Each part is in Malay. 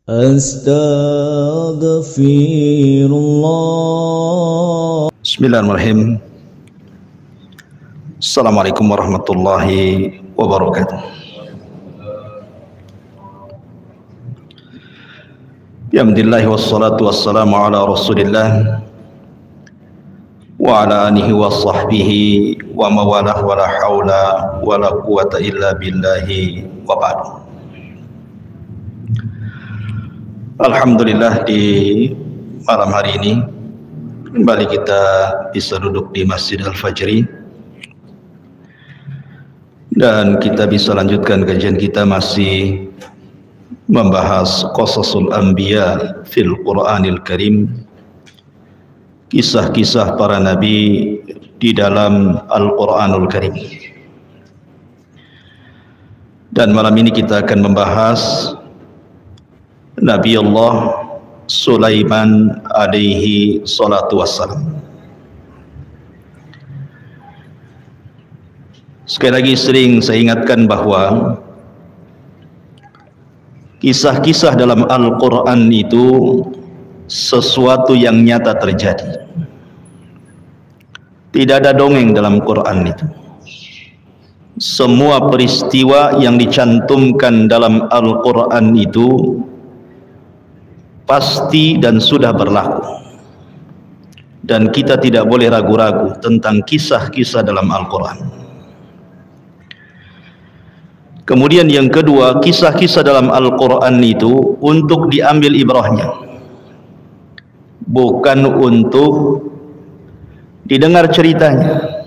Astaghfirullah. Bismillahirrahmanirrahim. Assalamualaikum warahmatullahi wabarakatuh. Alhamdulillah wassalatu wassalamu ala Rasulillah wa ala alihi wa sahbihi wa mawalah wa la haula wa la quwata illa billahi wa ba'du. Alhamdulillah, di malam hari ini kembali kita bisa duduk di Masjid Al-Fajri dan kita bisa lanjutkan kajian kita masih membahas Qasasul Anbiya fil Qur'anil Karim, kisah-kisah para nabi di dalam Al-Qur'anul Karim. Dan malam ini kita akan membahas Nabi Allah Sulaiman alaihi salatu wassalam. Sekali lagi sering saya ingatkan bahwa kisah-kisah dalam Al-Quran itu sesuatu yang nyata terjadi. Tidak ada dongeng dalam Quran itu. Semua peristiwa yang dicantumkan dalam Al-Quran itu pasti dan sudah berlaku, dan kita tidak boleh ragu-ragu tentang kisah-kisah dalam Al-Quran. Kemudian yang kedua, kisah-kisah dalam Al-Quran itu untuk diambil ibrahnya, bukan untuk didengar ceritanya.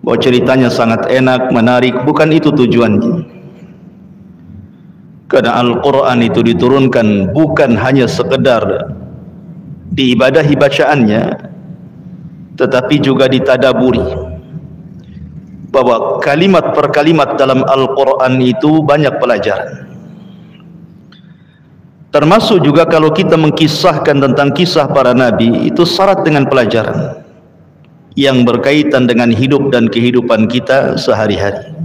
Bahwa ceritanya sangat enak, menarik, bukan itu tujuannya. Karena Al-Quran itu diturunkan bukan hanya sekedar diibadahi bacaannya, tetapi juga ditadaburi. Bahwa kalimat per kalimat dalam Al-Quran itu banyak pelajaran. Termasuk juga kalau kita mengkisahkan tentang kisah para nabi, itu syarat dengan pelajaran yang berkaitan dengan hidup dan kehidupan kita sehari-hari.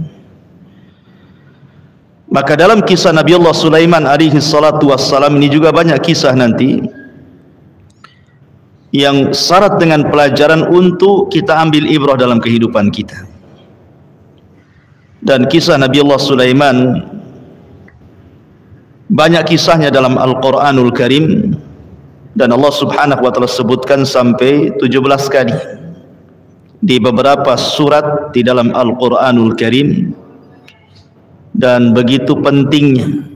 Maka dalam kisah Nabi Allah Sulaiman alaihi salatu wassalam ini juga banyak kisah nanti yang syarat dengan pelajaran untuk kita ambil ibrah dalam kehidupan kita. Dan kisah Nabi Allah Sulaiman banyak kisahnya dalam Al-Quranul Karim, dan Allah subhanahu wa ta'ala sebutkan sampai 17 kali di beberapa surat di dalam Al-Quranul Karim. Dan begitu pentingnya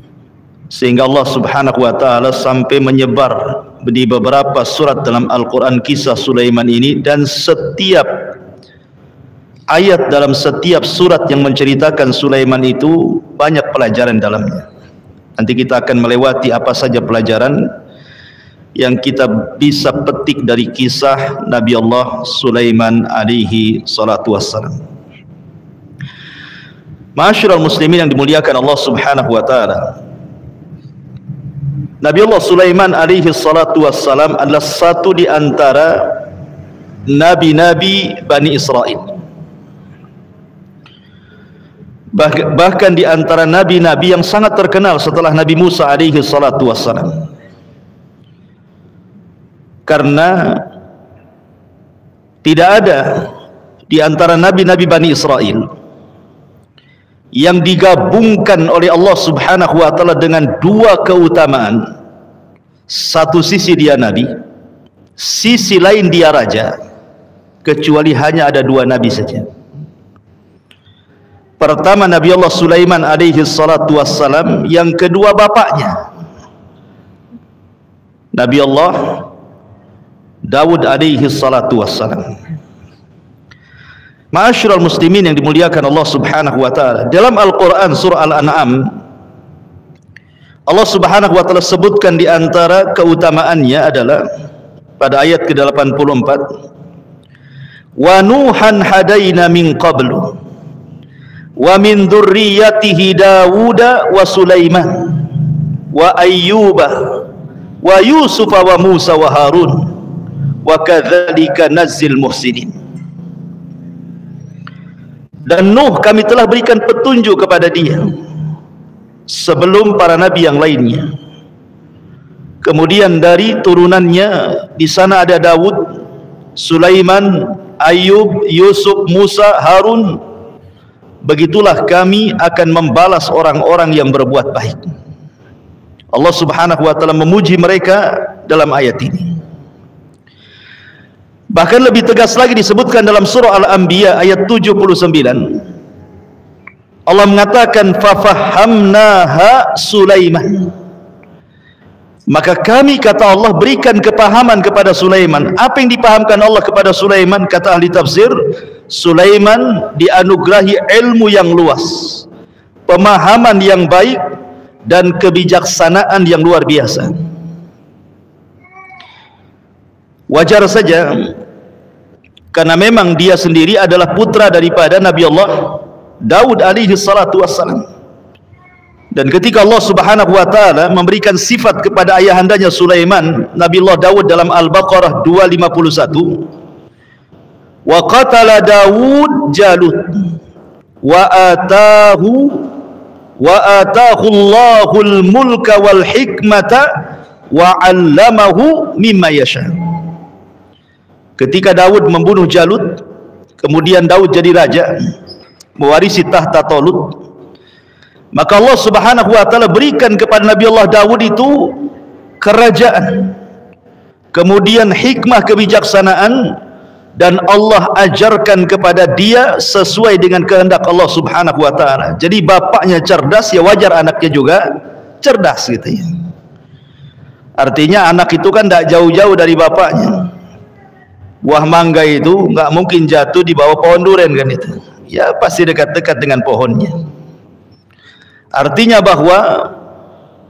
sehingga Allah subhanahu wa ta'ala sampai menyebar di beberapa surat dalam Al-Quran kisah Sulaiman ini, dan setiap ayat dalam setiap surat yang menceritakan Sulaiman itu banyak pelajaran dalamnya. Nanti kita akan melewati apa saja pelajaran yang kita bisa petik dari kisah Nabi Allah Sulaiman alaihi salatu wassalam. Ma'asyiral muslimin yang dimuliakan Allah subhanahu wa ta'ala, Nabi Allah Sulaiman alaihi salatu wassalam adalah satu di antara nabi-nabi Bani Israel. Bahkan di antara nabi-nabi yang sangat terkenal setelah Nabi Musa alaihi salatu wassalam. Karena tidak ada di antara nabi-nabi Bani Israel yang digabungkan oleh Allah subhanahu wa ta'ala dengan dua keutamaan. Satu sisi dia nabi, sisi lain dia raja, kecuali hanya ada dua nabi saja. Pertama Nabi Allah Sulaiman alaihi salatu wassalam, yang kedua bapaknya Nabi Allah Daud alaihi salatu wassalam. Ma'asyiral muslimin yang dimuliakan Allah subhanahu wa ta'ala, dalam Al-Quran surah Al-An'am Allah subhanahu wa ta'ala sebutkan di antara keutamaannya adalah pada ayat ke-84, wa nuhan hadaina min qablu wa min dzurriyyatihi Dawuda wa Sulaiman wa Ayyuba wa Yusuf wa Musa wa Harun wa kadzalika nazzil muhsinin. Dan Nuh kami telah berikan petunjuk kepada dia, sebelum para nabi yang lainnya. Kemudian dari turunannya di sana ada Daud, Sulaiman, Ayub, Yusuf, Musa, Harun. Begitulah kami akan membalas orang-orang yang berbuat baik. Allah Subhanahu wa taala memuji mereka dalam ayat ini. Bahkan lebih tegas lagi disebutkan dalam surah Al-Anbiya ayat 79. Allah mengatakan fafahamnaha Sulaiman. Maka kami, kata Allah, berikan kepahaman kepada Sulaiman. Apa yang dipahamkan Allah kepada Sulaiman? Kata ahli tafsir, Sulaiman dianugerahi ilmu yang luas, pemahaman yang baik, dan kebijaksanaan yang luar biasa. Wajar saja, karena memang dia sendiri adalah putra daripada Nabi Allah Daud alaihi salatu wassalam. Dan ketika Allah Subhanahu wa taala memberikan sifat kepada ayahandanya Sulaiman, Nabi Allah Daud dalam Al-Baqarah 251, wa qatala Daud Jalut wa ataahu Allahul mulka wal hikmata wa 'allamahu mimma yasha. Ketika Daud membunuh Jalut, kemudian Daud jadi raja, mewarisi tahta Talut, maka Allah Subhanahu wa taala berikan kepada Nabi Allah Daud itu kerajaan, kemudian hikmah, kebijaksanaan, dan Allah ajarkan kepada dia sesuai dengan kehendak Allah Subhanahu wa taala. Jadi bapaknya cerdas, ya wajar anaknya juga cerdas gitu ya. Artinya anak itu kan tidak jauh-jauh dari bapaknya. Buah mangga itu nggak mungkin jatuh di bawah pohon durian kan itu. Ya pasti dekat-dekat dengan pohonnya. Artinya bahwa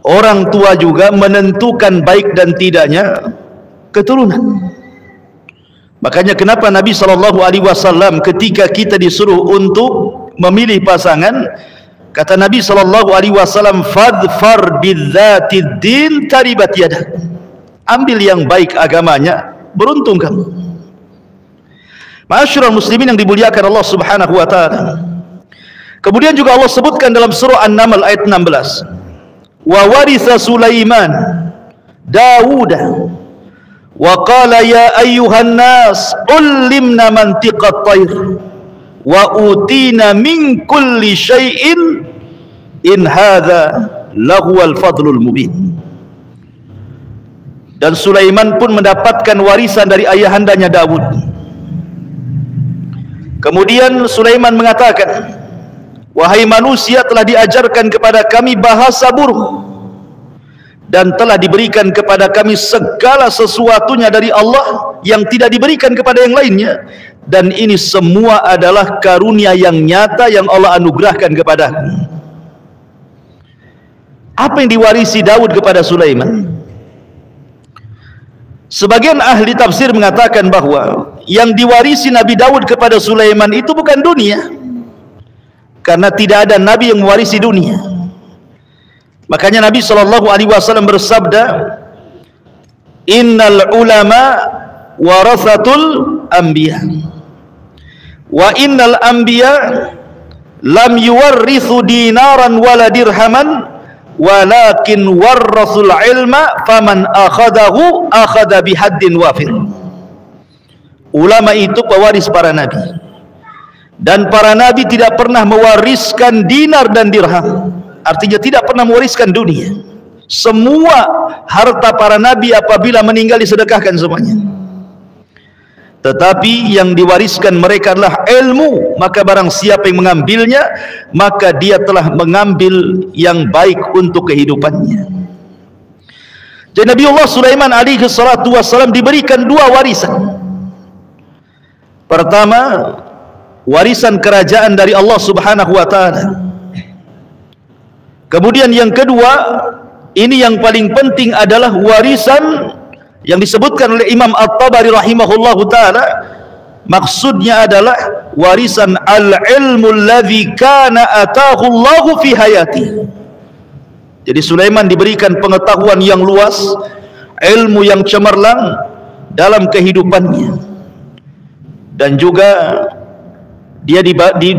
orang tua juga menentukan baik dan tidaknya keturunan. Makanya kenapa Nabi SAW ketika kita disuruh untuk memilih pasangan, kata Nabi SAW, fadfar bidzatid din taribat yadak. Ambil yang baik agamanya, beruntung kamu. Ma'asyiral muslimin yang dimuliakan Allah Subhanahu wa taala. Kemudian juga Allah sebutkan dalam surah An-Naml ayat 16, wa waritha Sulaiman Daud wa qala ya ayyuhan nas ullimna mantiqat tayr wa utina min kulli syai'in in hadza lahuwal fadlul mubin. Dan Sulaiman pun mendapatkan warisan dari ayahandanya Daud. Kemudian Sulaiman mengatakan, wahai manusia, telah diajarkan kepada kami bahasa burung, dan telah diberikan kepada kami segala sesuatunya dari Allah yang tidak diberikan kepada yang lainnya, dan ini semua adalah karunia yang nyata yang Allah anugerahkan kepadaku. Apa yang diwarisi Daud kepada Sulaiman? Sebagian ahli tafsir mengatakan bahwa yang diwarisi Nabi Daud kepada Sulaiman itu bukan dunia, karena tidak ada nabi yang mewarisi dunia. Makanya Nabi SAW bersabda, innal ulama warathatul anbiya wa innal anbiya lam yuwarrithu dinaran wala dirhaman walakin warrathul ilma faman akhadahu akhadha bihaddin wafir. Ulama itu pewaris para nabi, dan para nabi tidak pernah mewariskan dinar dan dirham. Artinya tidak pernah mewariskan dunia. Semua harta para nabi apabila meninggal disedekahkan semuanya. Tetapi yang diwariskan mereka adalah ilmu, maka barang siapa yang mengambilnya, maka dia telah mengambil yang baik untuk kehidupannya. Jadi Nabiullah Sulaiman alaihi salatu wassalam diberikan dua warisan. Pertama, warisan kerajaan dari Allah Subhanahu wa taala. Kemudian yang kedua, ini yang paling penting, adalah warisan yang disebutkan oleh Imam At-Tabari rahimahullahu taala. Maksudnya adalah warisan al-ilmu alladzi kana ataahu Allahu fi hayati. Jadi Sulaiman diberikan pengetahuan yang luas, ilmu yang cemerlang dalam kehidupannya, dan juga Dia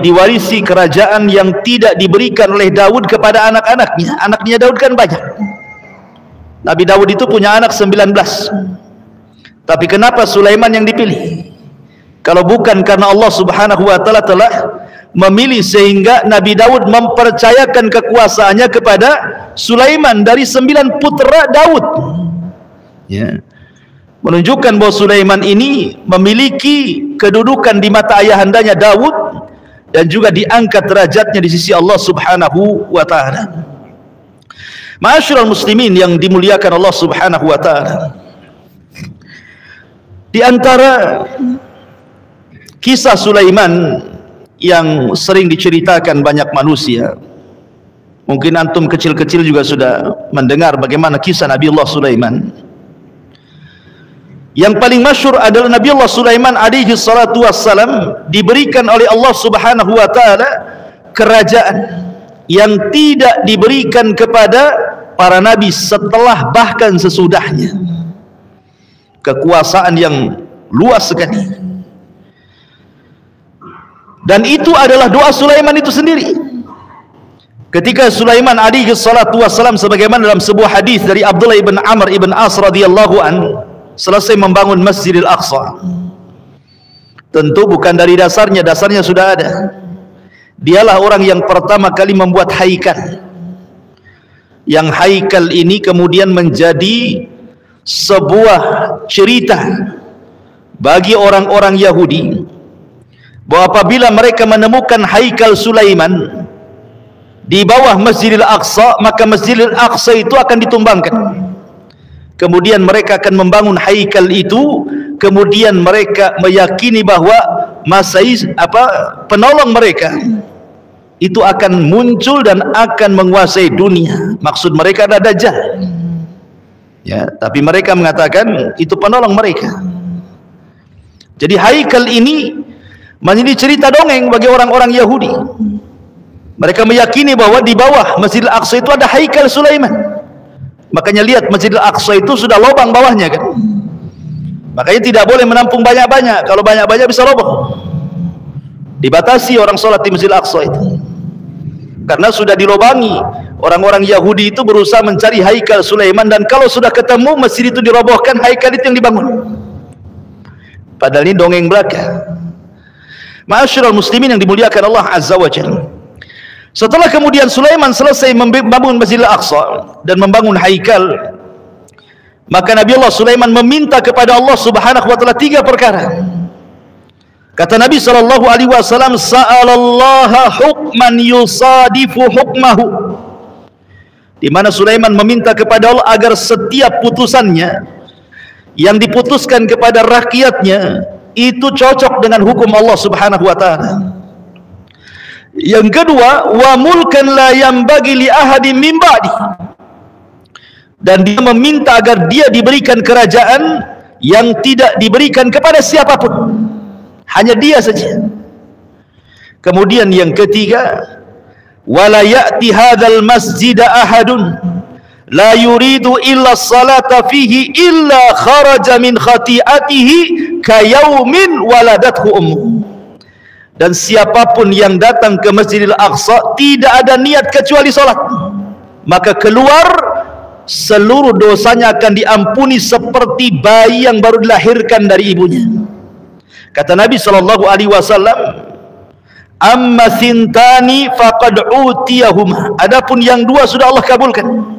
diwarisi kerajaan yang tidak diberikan oleh Daud kepada anak-anaknya. Anaknya Daud kan banyak. Nabi Daud itu punya anak 19. Tapi kenapa Sulaiman yang dipilih? Kalau bukan karena Allah Subhanahu wa taala telah memilih sehingga Nabi Daud mempercayakan kekuasaannya kepada Sulaiman dari 9 putra Daud. Ya. Menunjukkan bahwa Sulaiman ini memiliki kedudukan di mata ayahandanya Daud dan juga diangkat derajatnya di sisi Allah Subhanahu wa taala. Ma'asyiral muslimin yang dimuliakan Allah Subhanahu wa taala. Di antara kisah Sulaiman yang sering diceritakan banyak manusia, mungkin antum kecil-kecil juga sudah mendengar bagaimana kisah Nabi Allah Sulaiman. Yang paling masyhur adalah Nabi Allah Sulaiman alaihi salatu wassalam diberikan oleh Allah Subhanahu wa taala kerajaan yang tidak diberikan kepada para nabi setelah bahkan sesudahnya. Kekuasaan yang luas sekali. Dan itu adalah doa Sulaiman itu sendiri. Ketika Sulaiman alaihi salatu wassalam sebagaimana dalam sebuah hadis dari Abdullah ibn Amr ibn As radhiyallahu an, selesai membangun Masjidil Aqsa. Tentu bukan dari dasarnya, dasarnya sudah ada. Dialah orang yang pertama kali membuat haikal. Yang haikal ini kemudian menjadi sebuah cerita bagi orang-orang Yahudi bahwa apabila mereka menemukan haikal Sulaiman di bawah Masjidil Aqsa, maka Masjidil Aqsa itu akan ditumbangkan. Kemudian mereka akan membangun haikal itu, kemudian mereka meyakini bahwa penolong mereka itu akan muncul dan akan menguasai dunia. Maksud mereka adalah Dajjal. Ya, tapi mereka mengatakan itu penolong mereka. Jadi haikal ini menjadi cerita dongeng bagi orang-orang Yahudi. Mereka meyakini bahwa di bawah Masjidil Aqsa itu ada haikal Sulaiman. Makanya lihat Masjidil Aqsa itu sudah lubang bawahnya kan. Makanya tidak boleh menampung banyak-banyak. Kalau banyak-banyak bisa roboh. Dibatasi orang sholat di Masjidil Aqsa itu. Karena sudah dilobangi. Orang-orang Yahudi itu berusaha mencari haikal Sulaiman, dan kalau sudah ketemu masjid itu dirobohkan, haikal itu yang dibangun. Padahal ini dongeng belaka. Ma'asyiral muslimin yang dimuliakan Allah Azza wa Jalla. Setelah kemudian Sulaiman selesai membangun Masjidil Aqsa dan membangun haikal, maka Nabi Allah Sulaiman meminta kepada Allah Subhanahu wa taala 3 perkara. Kata Nabi sallallahu alaihi wasallam, sa'alallaha hukman yusadifu hukmahu. Di mana Sulaiman meminta kepada Allah agar setiap putusannya yang diputuskan kepada rakyatnya itu cocok dengan hukum Allah Subhanahu wa taala. Yang kedua, wa mulkan la yanbaghi li ahadin min ba'di. Dan dia meminta agar dia diberikan kerajaan yang tidak diberikan kepada siapapun, hanya dia saja. Kemudian yang ketiga, wala ya'ti hadzal masjida ahadun la yuridu illa salata fihi illa kharaja min khati'atihi kayaumin waladathu ummu. Dan siapapun yang datang ke Masjidil Aqsa tidak ada niat kecuali salat, maka keluar seluruh dosanya akan diampuni seperti bayi yang baru dilahirkan dari ibunya. Kata Nabi sallallahu alaihi wasallam, amma thintani faqad utiyahuma. Adapun yang 2 sudah Allah kabulkan.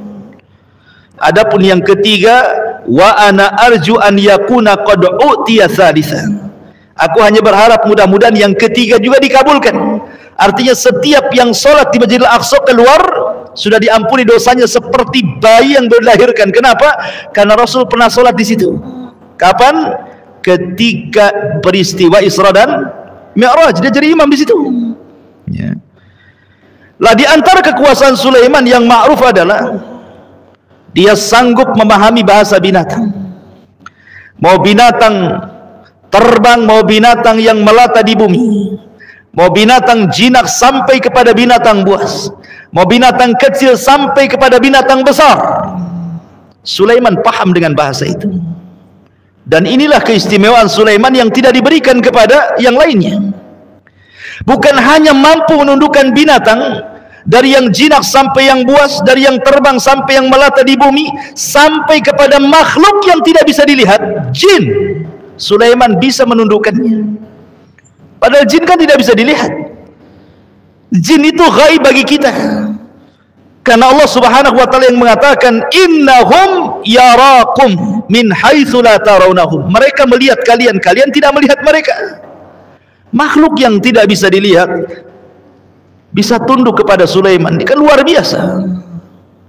Adapun yang ketiga, wa ana arju an yakuna qad utiya thalitha. Aku hanya berharap mudah-mudahan yang ketiga juga dikabulkan. Artinya setiap yang sholat di Masjidil Aqsa keluar sudah diampuni dosanya seperti bayi yang baru dilahirkan. Kenapa? Karena Rasul pernah sholat di situ. Kapan? Ketika peristiwa Isra dan Mi'raj, dia jadi imam di situ. Ya. Lah di antara kekuasaan Sulaiman yang ma'ruf adalah dia sanggup memahami bahasa binatang. Mau binatang terbang, mau binatang yang melata di bumi, mau binatang jinak sampai kepada binatang buas, mau binatang kecil sampai kepada binatang besar, Sulaiman paham dengan bahasa itu. Dan inilah keistimewaan Sulaiman yang tidak diberikan kepada yang lainnya. Bukan hanya mampu menundukkan binatang, dari yang jinak sampai yang buas, dari yang terbang sampai yang melata di bumi, sampai kepada makhluk yang tidak bisa dilihat, jin, Sulaiman bisa menundukkannya. Padahal jin kan tidak bisa dilihat. Jin itu gaib bagi kita, karena Allah Subhanahu wa taala yang mengatakan innahum yarakum min haitsu la tarawnahum. Mereka melihat kalian, kalian tidak melihat mereka. Makhluk yang tidak bisa dilihat bisa tunduk kepada Sulaiman. Ini kan luar biasa.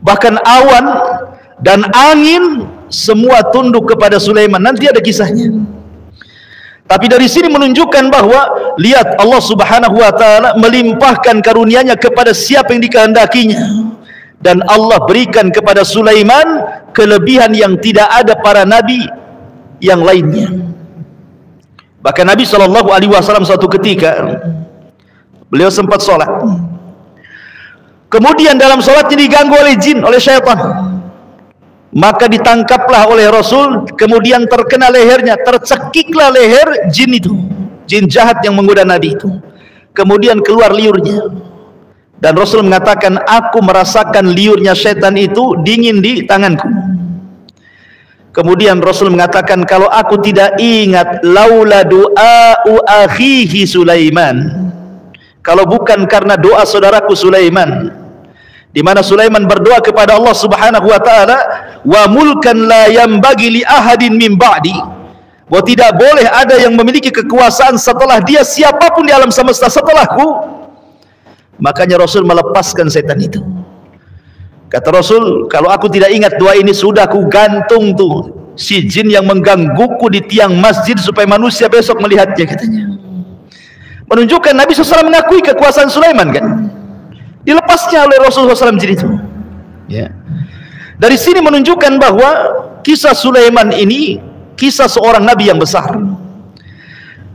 Bahkan awan dan angin semua tunduk kepada Sulaiman. Nanti ada kisahnya. Tapi dari sini menunjukkan bahwa lihat, Allah Subhanahu wa taala melimpahkan karunia-Nya kepada siapa yang dikehendakinya, dan Allah berikan kepada Sulaiman kelebihan yang tidak ada para nabi yang lainnya. Bahkan Nabi SAW suatu ketika beliau sempat sholat, kemudian dalam sholatnya diganggu oleh jin, oleh syaitan. Maka ditangkaplah oleh Rasul, kemudian terkena lehernya, tercekiklah leher jin itu, jin jahat yang menggoda Nabi itu. Kemudian keluar liurnya, dan Rasul mengatakan, aku merasakan liurnya syaitan itu dingin di tanganku. Kemudian Rasul mengatakan, kalau aku tidak ingat laula du'a'u akhihi Sulaiman, kalau bukan karena doa saudaraku Sulaiman, di mana Sulaiman berdoa kepada Allah Subhanahu wa taala, wa mulkan la yanbaghi li ahadin min ba'di, bahwa tidak boleh ada yang memiliki kekuasaan setelah dia, siapapun di alam semesta setelahku. Makanya Rasul melepaskan setan itu. Kata Rasul, kalau aku tidak ingat doa ini, sudah aku gantung tuh si jin yang menggangguku di tiang masjid supaya manusia besok melihatnya, katanya. Menunjukkan Nabi SAW mengakui kekuasaan Sulaiman, kan? Dilepasnya oleh Rasulullah SAW jin itu. Ya. Dari sini menunjukkan bahwa kisah Sulaiman ini kisah seorang nabi yang besar.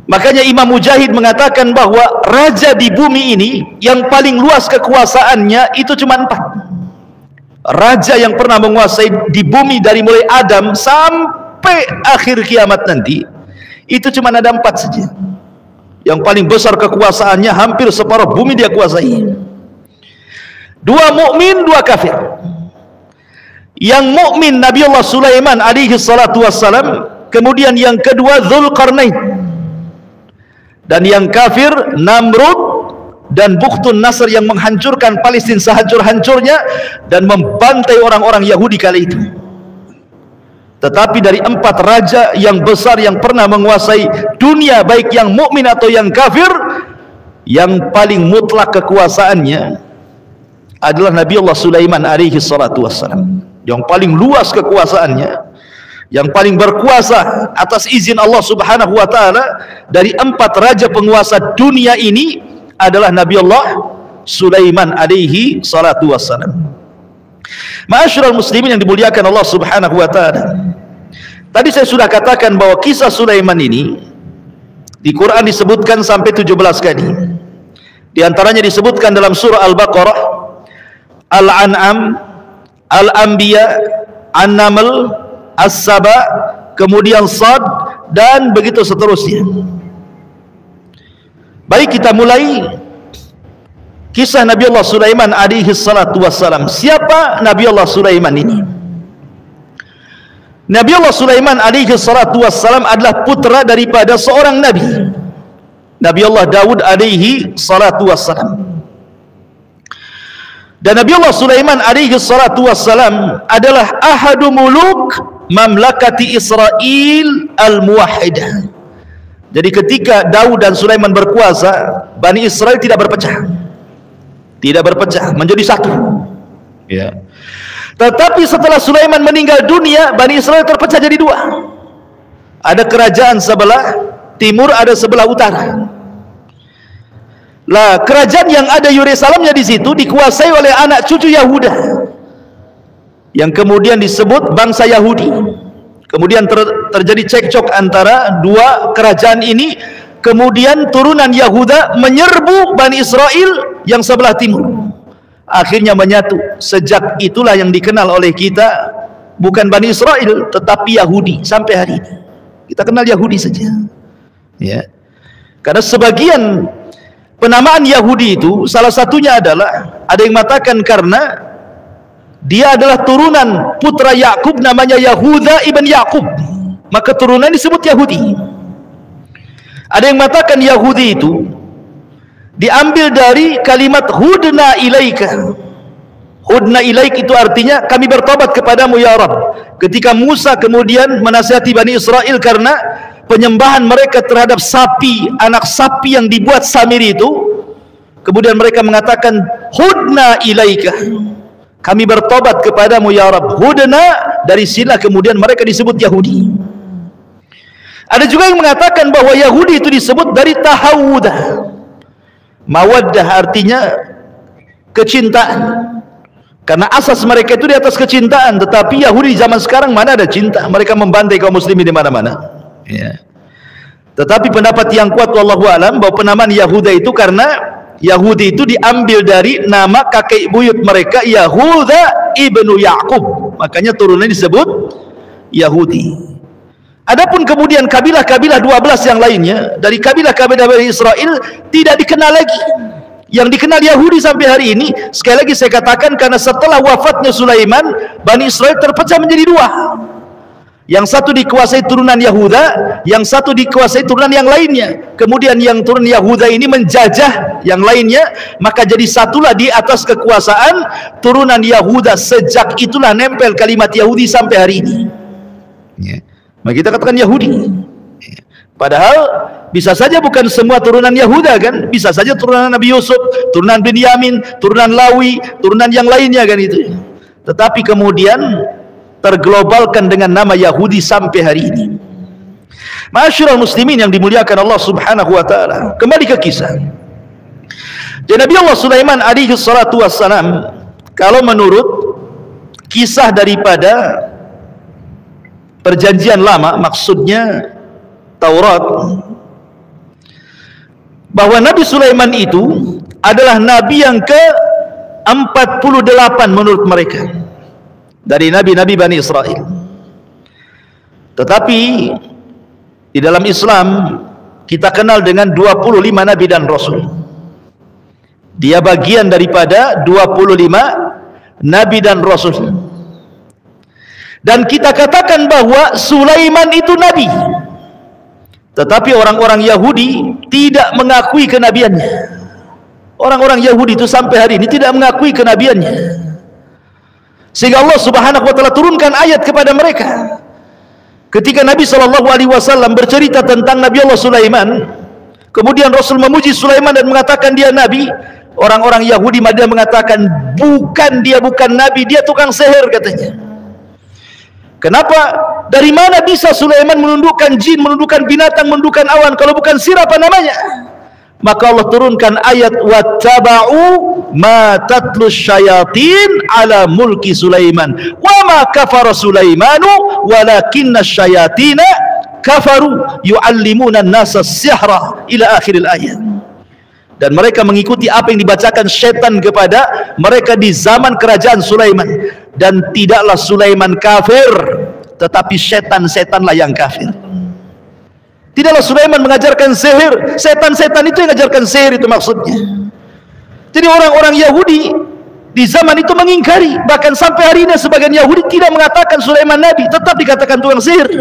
Makanya Imam Mujahid mengatakan bahwa raja di bumi ini yang paling luas kekuasaannya itu cuma 4. Raja yang pernah menguasai di bumi dari mulai Adam sampai akhir kiamat nanti, itu cuma ada 4 saja. Yang paling besar kekuasaannya, hampir separuh bumi dia kuasai. 2 mukmin, 2 kafir. Yang mukmin Nabi Allah Sulaiman alaihi salatu wassalam, kemudian yang kedua Dzulqarnain, dan yang kafir Namrud dan Bukhtun Nasr yang menghancurkan Palestina sehancur-hancurnya dan membantai orang-orang Yahudi kali itu. Tetapi dari 4 raja yang besar yang pernah menguasai dunia, baik yang mukmin atau yang kafir, yang paling mutlak kekuasaannya adalah Nabi Allah Sulaiman alaihi salatu wassalam. Yang paling luas kekuasaannya, yang paling berkuasa atas izin Allah Subhanahu wa taala dari 4 raja penguasa dunia ini adalah Nabi Allah Sulaiman alaihi salatu wassalam. Ma'asyiral muslimin yang dimuliakan Allah Subhanahu wa taala. Tadi saya sudah katakan bahwa kisah Sulaiman ini di Quran disebutkan sampai 17 kali. Di antaranya disebutkan dalam surah Al-Baqarah, Al-An'am, Al-Anbiya, An-Naml, As-Saba, kemudian Sad, dan begitu seterusnya. Baik, kita mulai kisah Nabi Allah Sulaiman alaihi salatu wassalam. Siapa Nabi Allah Sulaiman ini? Nabi Allah Sulaiman alaihi salatu wassalam adalah putra daripada seorang nabi, Nabi Allah Daud alaihi salatu wassalam. Dan Nabi Allah Sulaiman alaihi salatu wassalam adalah ahadu muluk mamlakati Israel al-muwahhidah. Jadi ketika Daud dan Sulaiman berkuasa, Bani Israel tidak berpecah. Tidak berpecah, menjadi satu. Ya. Tetapi setelah Sulaiman meninggal dunia, Bani Israel terpecah jadi 2. Ada kerajaan sebelah timur, ada sebelah utara. Lah, kerajaan yang ada Yerusalemnya di situ dikuasai oleh anak cucu Yahuda, yang kemudian disebut bangsa Yahudi. Kemudian terjadi cekcok antara 2 kerajaan ini. Kemudian turunan Yahuda menyerbu Bani Israel yang sebelah timur. Akhirnya menyatu. Sejak itulah yang dikenal oleh kita bukan Bani Israel, tetapi Yahudi sampai hari ini. Kita kenal Yahudi saja. Ya. Karena sebagian Penamaan Yahudi itu salah satunya adalah ada yang mengatakan karena dia adalah turunan putra Yakub namanya Yahuda ibn Yakub, maka turunan disebut Yahudi. Ada yang mengatakan Yahudi itu diambil dari kalimat hudna ilaika. Hudna ilaik itu artinya kami bertobat kepadamu ya Rabb. Ketika Musa kemudian menasihati Bani Israel karena penyembahan mereka terhadap sapi, anak sapi yang dibuat samiri itu, kemudian mereka mengatakan hudna ilaika, kami bertobat kepadamu ya Rabb. Hudna dari sinilah kemudian mereka disebut Yahudi. Ada juga yang mengatakan bahwa Yahudi itu disebut dari tahawudah. Mawaddah artinya kecintaan, karena asas mereka itu di atas kecintaan. Tetapi Yahudi zaman sekarang mana ada cinta, mereka membantai kaum muslimin di mana-mana. Ya. Tetapi pendapat yang kuat wallahu alam bahwa penamaan Yahuda itu karena Yahudi itu diambil dari nama kakek buyut mereka Yahuda ibnu Yakub, makanya turunannya disebut Yahudi. Adapun kemudian kabilah-kabilah 12 yang lainnya dari kabilah-kabilah Bani Israel tidak dikenal lagi. Yang dikenal Yahudi sampai hari ini, sekali lagi saya katakan, karena setelah wafatnya Sulaiman, Bani Israel terpecah menjadi dua. Yang satu dikuasai turunan Yahuda, yang satu dikuasai turunan yang lainnya. Kemudian yang turunan Yahuda ini menjajah yang lainnya, maka jadi satulah di atas kekuasaan turunan Yahuda. Sejak itulah nempel kalimat Yahudi sampai hari ini. Ya. Maka kita katakan Yahudi. Padahal bisa saja bukan semua turunan Yahuda kan, bisa saja turunan Nabi Yusuf, turunan Binyamin, turunan Lawi, turunan yang lainnya kan itu. Tetapi kemudian terglobalkan dengan nama Yahudi sampai hari ini. Ma'asyiral muslimin yang dimuliakan Allah Subhanahu wa taala. Kembali ke kisah. Dan Nabi Allah Sulaiman alaihi salatu wassalam, kalau menurut kisah daripada perjanjian lama, maksudnya Taurat, bahwa Nabi Sulaiman itu adalah nabi yang ke-48 menurut mereka dari nabi-nabi Bani Israel. Tetapi di dalam Islam kita kenal dengan 25 nabi dan rasul. Dia bagian daripada 25 nabi dan rasul. Dan kita katakan bahwa Sulaiman itu nabi. Tetapi orang-orang Yahudi tidak mengakui kenabiannya. Orang-orang Yahudi itu sampai hari ini tidak mengakui kenabiannya. Sehingga Allah Subhanahu wa taala turunkan ayat kepada mereka. Ketika Nabi SAW bercerita tentang Nabi Allah Sulaiman, kemudian Rasul memuji Sulaiman dan mengatakan dia nabi, orang-orang Yahudi Madinah mengatakan bukan, dia bukan nabi, dia tukang sihir katanya. Kenapa? Dari mana bisa Sulaiman menundukkan jin, menundukkan binatang, menundukkan awan kalau bukan sihir, apa namanya? Maka Allah turunkan ayat wattaba'u ma tatlus syayatin ala mulki Sulaiman wa ma kafara Sulaimanu walakinna syayatina kafaru yu'allimuna an-nasa sihra ila akhiril ayat. Dan mereka mengikuti apa yang dibacakan syaitan kepada mereka di zaman kerajaan Sulaiman. Dan tidaklah Sulaiman kafir, tetapi setan-setanlah yang kafir. Tidaklah Sulaiman mengajarkan sihir, setan-setan itu yang mengajarkan sihir, itu maksudnya. Jadi orang-orang Yahudi di zaman itu mengingkari, bahkan sampai hari ini sebagian Yahudi tidak mengatakan Sulaiman nabi, tetap dikatakan tukang sihir.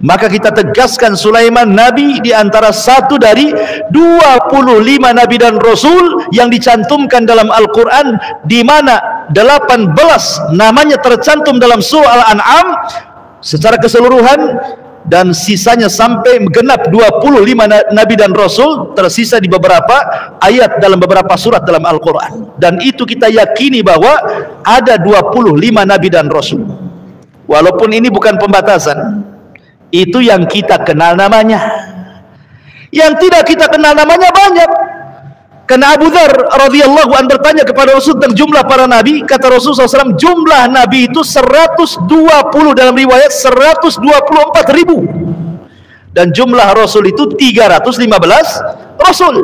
Maka kita tegaskan Sulaiman nabi di antara satu dari 25 nabi dan rasul yang dicantumkan dalam Al-Quran, di mana 18 namanya tercantum dalam surah Al-An'am secara keseluruhan, dan sisanya sampai genap 25 nabi dan rasul tersisa di beberapa ayat dalam beberapa surat dalam Al-Quran. Dan itu kita yakini bahwa ada 25 nabi dan rasul, walaupun ini bukan pembatasan. Itu yang kita kenal namanya. Yang tidak kita kenal namanya banyak. Karena Abu Dzar radhiyallahu anhu bertanya kepada Rasul tentang jumlah para nabi, kata Rasulullah SAW, jumlah nabi itu 120, dalam riwayat 124 ribu, dan jumlah rasul itu 315 rasul.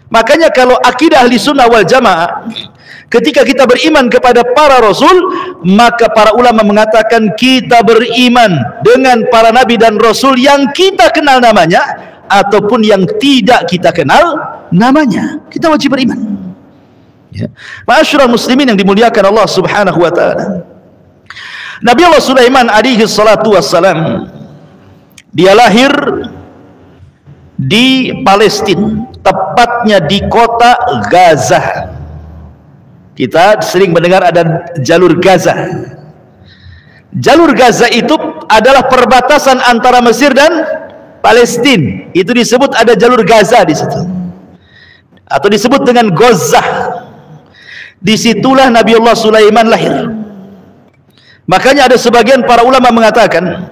Makanya kalau akidah ahli sunnah wal jamaah, ketika kita beriman kepada para rasul, maka para ulama mengatakan kita beriman dengan para nabi dan rasul yang kita kenal namanya, ataupun yang tidak kita kenal namanya, kita wajib beriman. Ya. Ma'asyiral muslimin yang dimuliakan Allah Subhanahu wa taala. Nabi Allah Sulaiman alaihi salatu wassalam, dia lahir di Palestina, tepatnya di kota Gaza. Kita sering mendengar ada jalur Gaza. Jalur Gaza itu adalah perbatasan antara Mesir dan Palestina. Itu disebut ada jalur Gaza di situ, atau disebut dengan Gozah. Disitulah Nabi Allah Sulaiman lahir. Makanya ada sebagian para ulama mengatakan,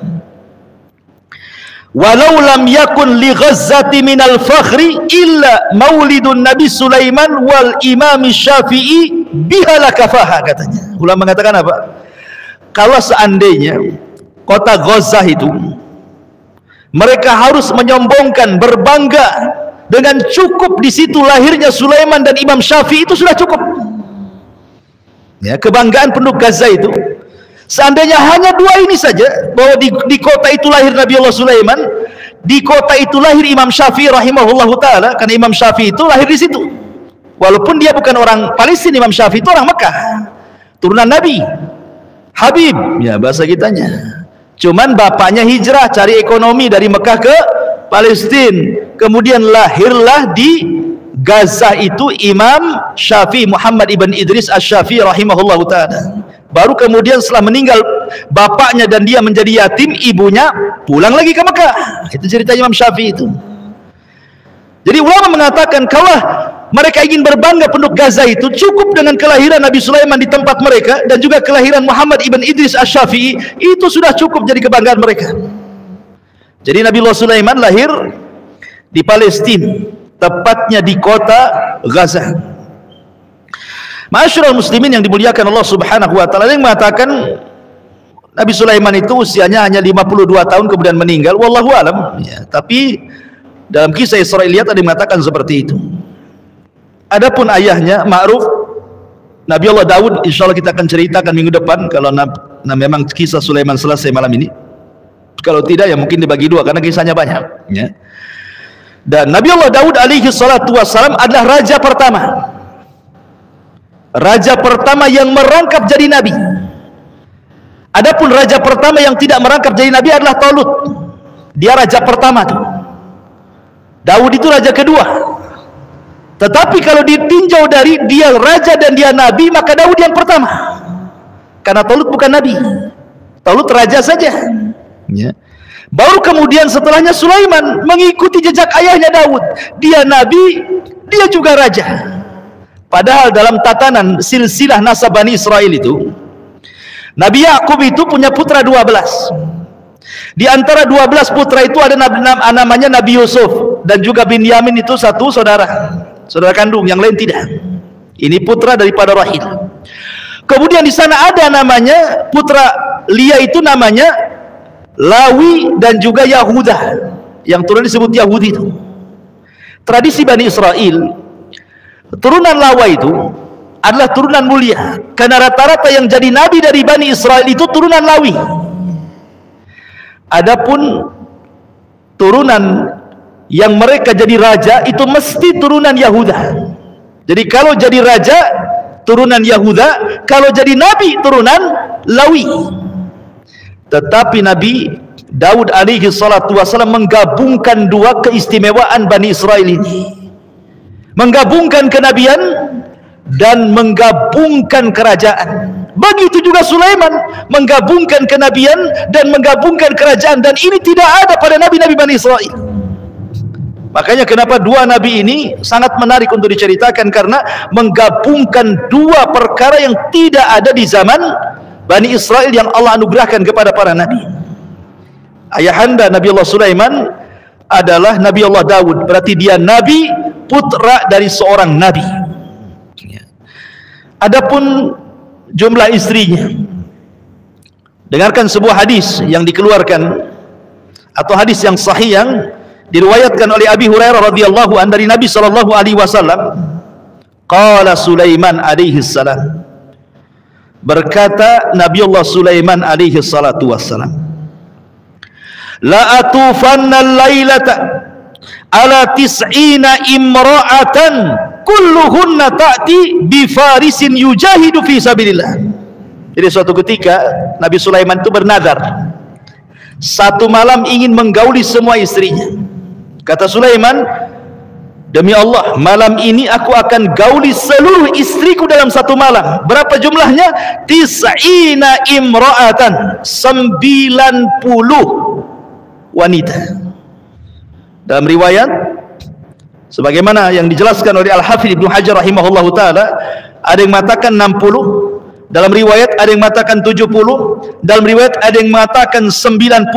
walau lam yakun li Ghazzati minal fakhri illa maulidun Nabi Sulaiman wal Imam Syafi'i biha lakafaha, katanya. Ulama mengatakan apa? Kalau seandainya kota Gaza itu mereka harus menyombongkan, berbangga dengan cukup di situ lahirnya Sulaiman dan Imam Syafi'i, itu sudah cukup. Ya, kebanggaan penduduk Gaza itu, seandainya hanya dua ini saja, bahwa di kota itu lahir Nabi Allah Sulaiman, di kota itu lahir Imam Syafi'i rahimahullahu taala, karena Imam Syafi'i itu lahir di situ. Walaupun dia bukan orang Palestina, Imam Syafi'i itu orang Mekah, turunan Nabi, Habib, ya bahasa kitanya. Cuman bapaknya hijrah cari ekonomi dari Mekah ke Palestina, kemudian lahirlah di Gaza itu Imam Syafi'i, Muhammad ibn Idris Asy-Syafi'i rahimahullahu taala. Baru kemudian setelah meninggal bapaknya dan dia menjadi yatim, ibunya pulang lagi ke Mekah. Itu cerita Imam Syafi'i itu. Jadi ulama mengatakan kalau mereka ingin berbangga penduduk Gaza itu, cukup dengan kelahiran Nabi Sulaiman di tempat mereka dan juga kelahiran Muhammad ibn Idris Asy-Syafi'i, itu sudah cukup jadi kebanggaan mereka. Jadi Nabi Allah Sulaiman lahir di Palestina, tepatnya di kota Gaza. Ma'asyiral muslimin yang dimuliakan Allah Subhanahu wa taala, yang mengatakan Nabi Sulaiman itu usianya hanya 52 tahun kemudian meninggal, wallahu alam ya. Tapi dalam kisah Israiliyat ada yang mengatakan seperti itu. Adapun ayahnya ma'ruf, Nabi Allah Daud, insyaallah kita akan ceritakan minggu depan kalau memang kisah Sulaiman selesai malam ini. Kalau tidak ya mungkin dibagi dua karena kisahnya banyak ya. Dan Nabi Allah Daud alaihi salatu wassalam adalah raja pertama. Raja pertama yang merangkap jadi nabi. Adapun raja pertama yang tidak merangkap jadi nabi adalah Talut. Dia raja pertama tuh. Daud itu raja kedua. Tetapi kalau ditinjau dari dia raja dan dia nabi, maka Daud yang pertama. Karena Talut bukan nabi. Talut raja saja. Ya. Baru kemudian setelahnya Sulaiman mengikuti jejak ayahnya Daud. Dia nabi, dia juga raja. Padahal dalam tatanan silsilah nasab Bani Israel itu, Nabi Yakub itu punya putra 12. Di antara 12 putra itu ada namanya Nabi Yusuf, dan juga Binyamin itu satu saudara kandung, yang lain tidak. Ini putra daripada Rahil. Kemudian di sana ada namanya putra Lia itu namanya Lawi dan juga Yahuda, yang turun disebut Yahudi itu. Tradisi Bani Israel, turunan Lawa itu adalah turunan mulia, karena rata-rata yang jadi nabi dari Bani Israel itu turunan Lawi. Adapun turunan yang mereka jadi raja itu mesti turunan Yahuda. Jadi kalau jadi raja turunan Yahuda, kalau jadi nabi turunan Lawi. Tetapi Nabi Daud alaihi salatu wasallam menggabungkan dua keistimewaan Bani Israel ini, menggabungkan kenabian dan menggabungkan kerajaan. Begitu juga Sulaiman menggabungkan kenabian dan menggabungkan kerajaan, dan ini tidak ada pada nabi-nabi Bani Israel. Makanya kenapa dua nabi ini sangat menarik untuk diceritakan, karena menggabungkan dua perkara yang tidak ada di zaman Bani Israel yang Allah anugerahkan kepada para nabi. Ayahanda Nabi Allah Sulaiman adalah Nabi Allah Daud, berarti dia nabi, putra dari seorang nabi. Adapun jumlah istrinya, dengarkan sebuah hadis yang dikeluarkan atau hadis yang sahih yang diriwayatkan oleh Abi Hurairah radhiyallahu anhu dari Nabi sallallahu alaihi wasallam. Qala Sulaiman alaihi salam, berkata Nabi Allah Sulaiman alaihi salatu wassalam, la atufanna al-lailata ala tis'ina imra'atan kulluhunna ta'ti bi farisin yujahidu fi sabilillah. Jadi suatu ketika Nabi Sulaiman itu bernazar, satu malam ingin menggauli semua istrinya. Kata Sulaiman, demi Allah, malam ini aku akan gauli seluruh istriku dalam satu malam. Berapa jumlahnya? Tis'ina imra'atan, 90 wanita. Dalam riwayat sebagaimana yang dijelaskan oleh Al-Hafidz Ibnu Hajar rahimahullahu taala, ada yang mengatakan 60, dalam riwayat ada yang mengatakan 70, dalam riwayat ada yang mengatakan 90,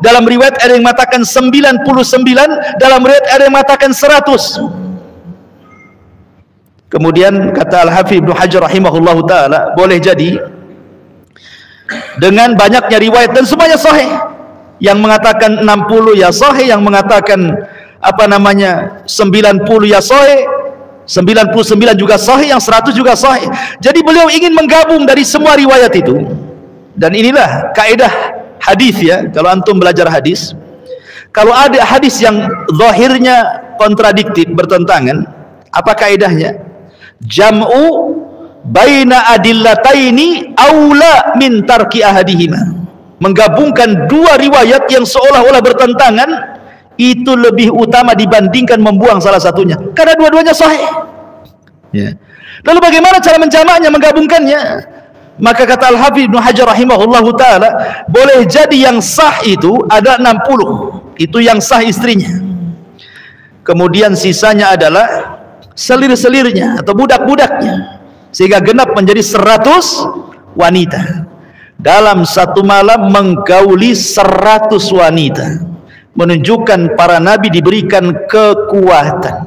dalam riwayat ada yang mengatakan 99, dalam riwayat ada yang mengatakan 100. Kemudian kata Al-Hafidz Ibnu Hajar rahimahullahu taala, boleh jadi dengan banyaknya riwayat dan semuanya sahih. Yang mengatakan 60 ya sahih, yang mengatakan 90 ya sahih, 99 juga sahih, yang 100 juga sahih. Jadi beliau ingin menggabung dari semua riwayat itu. Dan inilah kaidah hadis ya, kalau antum belajar hadis, kalau ada hadis yang zahirnya kontradiktif, bertentangan, apa kaidahnya? Jam'u baina adillataini aula min tarki ahadihima. Menggabungkan dua riwayat yang seolah-olah bertentangan itu lebih utama dibandingkan membuang salah satunya, karena dua-duanya sahih ya. Lalu bagaimana cara menjamaknya, menggabungkannya? Maka kata Al-Hafidz Ibnu Hajar rahimahullahu taala, boleh jadi yang sah itu ada 60, itu yang sah istrinya, kemudian sisanya adalah selir-selirnya atau budak-budaknya, sehingga genap menjadi 100 wanita. Dalam satu malam menggauli 100 wanita, menunjukkan para nabi diberikan kekuatan.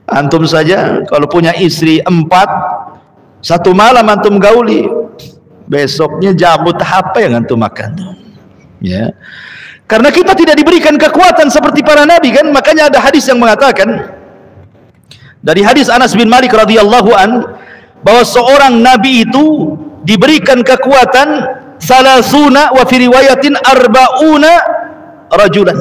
Antum saja kalau punya istri 4, satu malam antum gauli, besoknya jamu apa yang antum makan tuh ya. Karena kita tidak diberikan kekuatan seperti para nabi kan. Makanya ada hadis yang mengatakan, dari hadis Anas bin Malik radhiyallahu an, bahwa seorang nabi itu diberikan kekuatan salasuna wa fi riwayatin arba'una rajulan,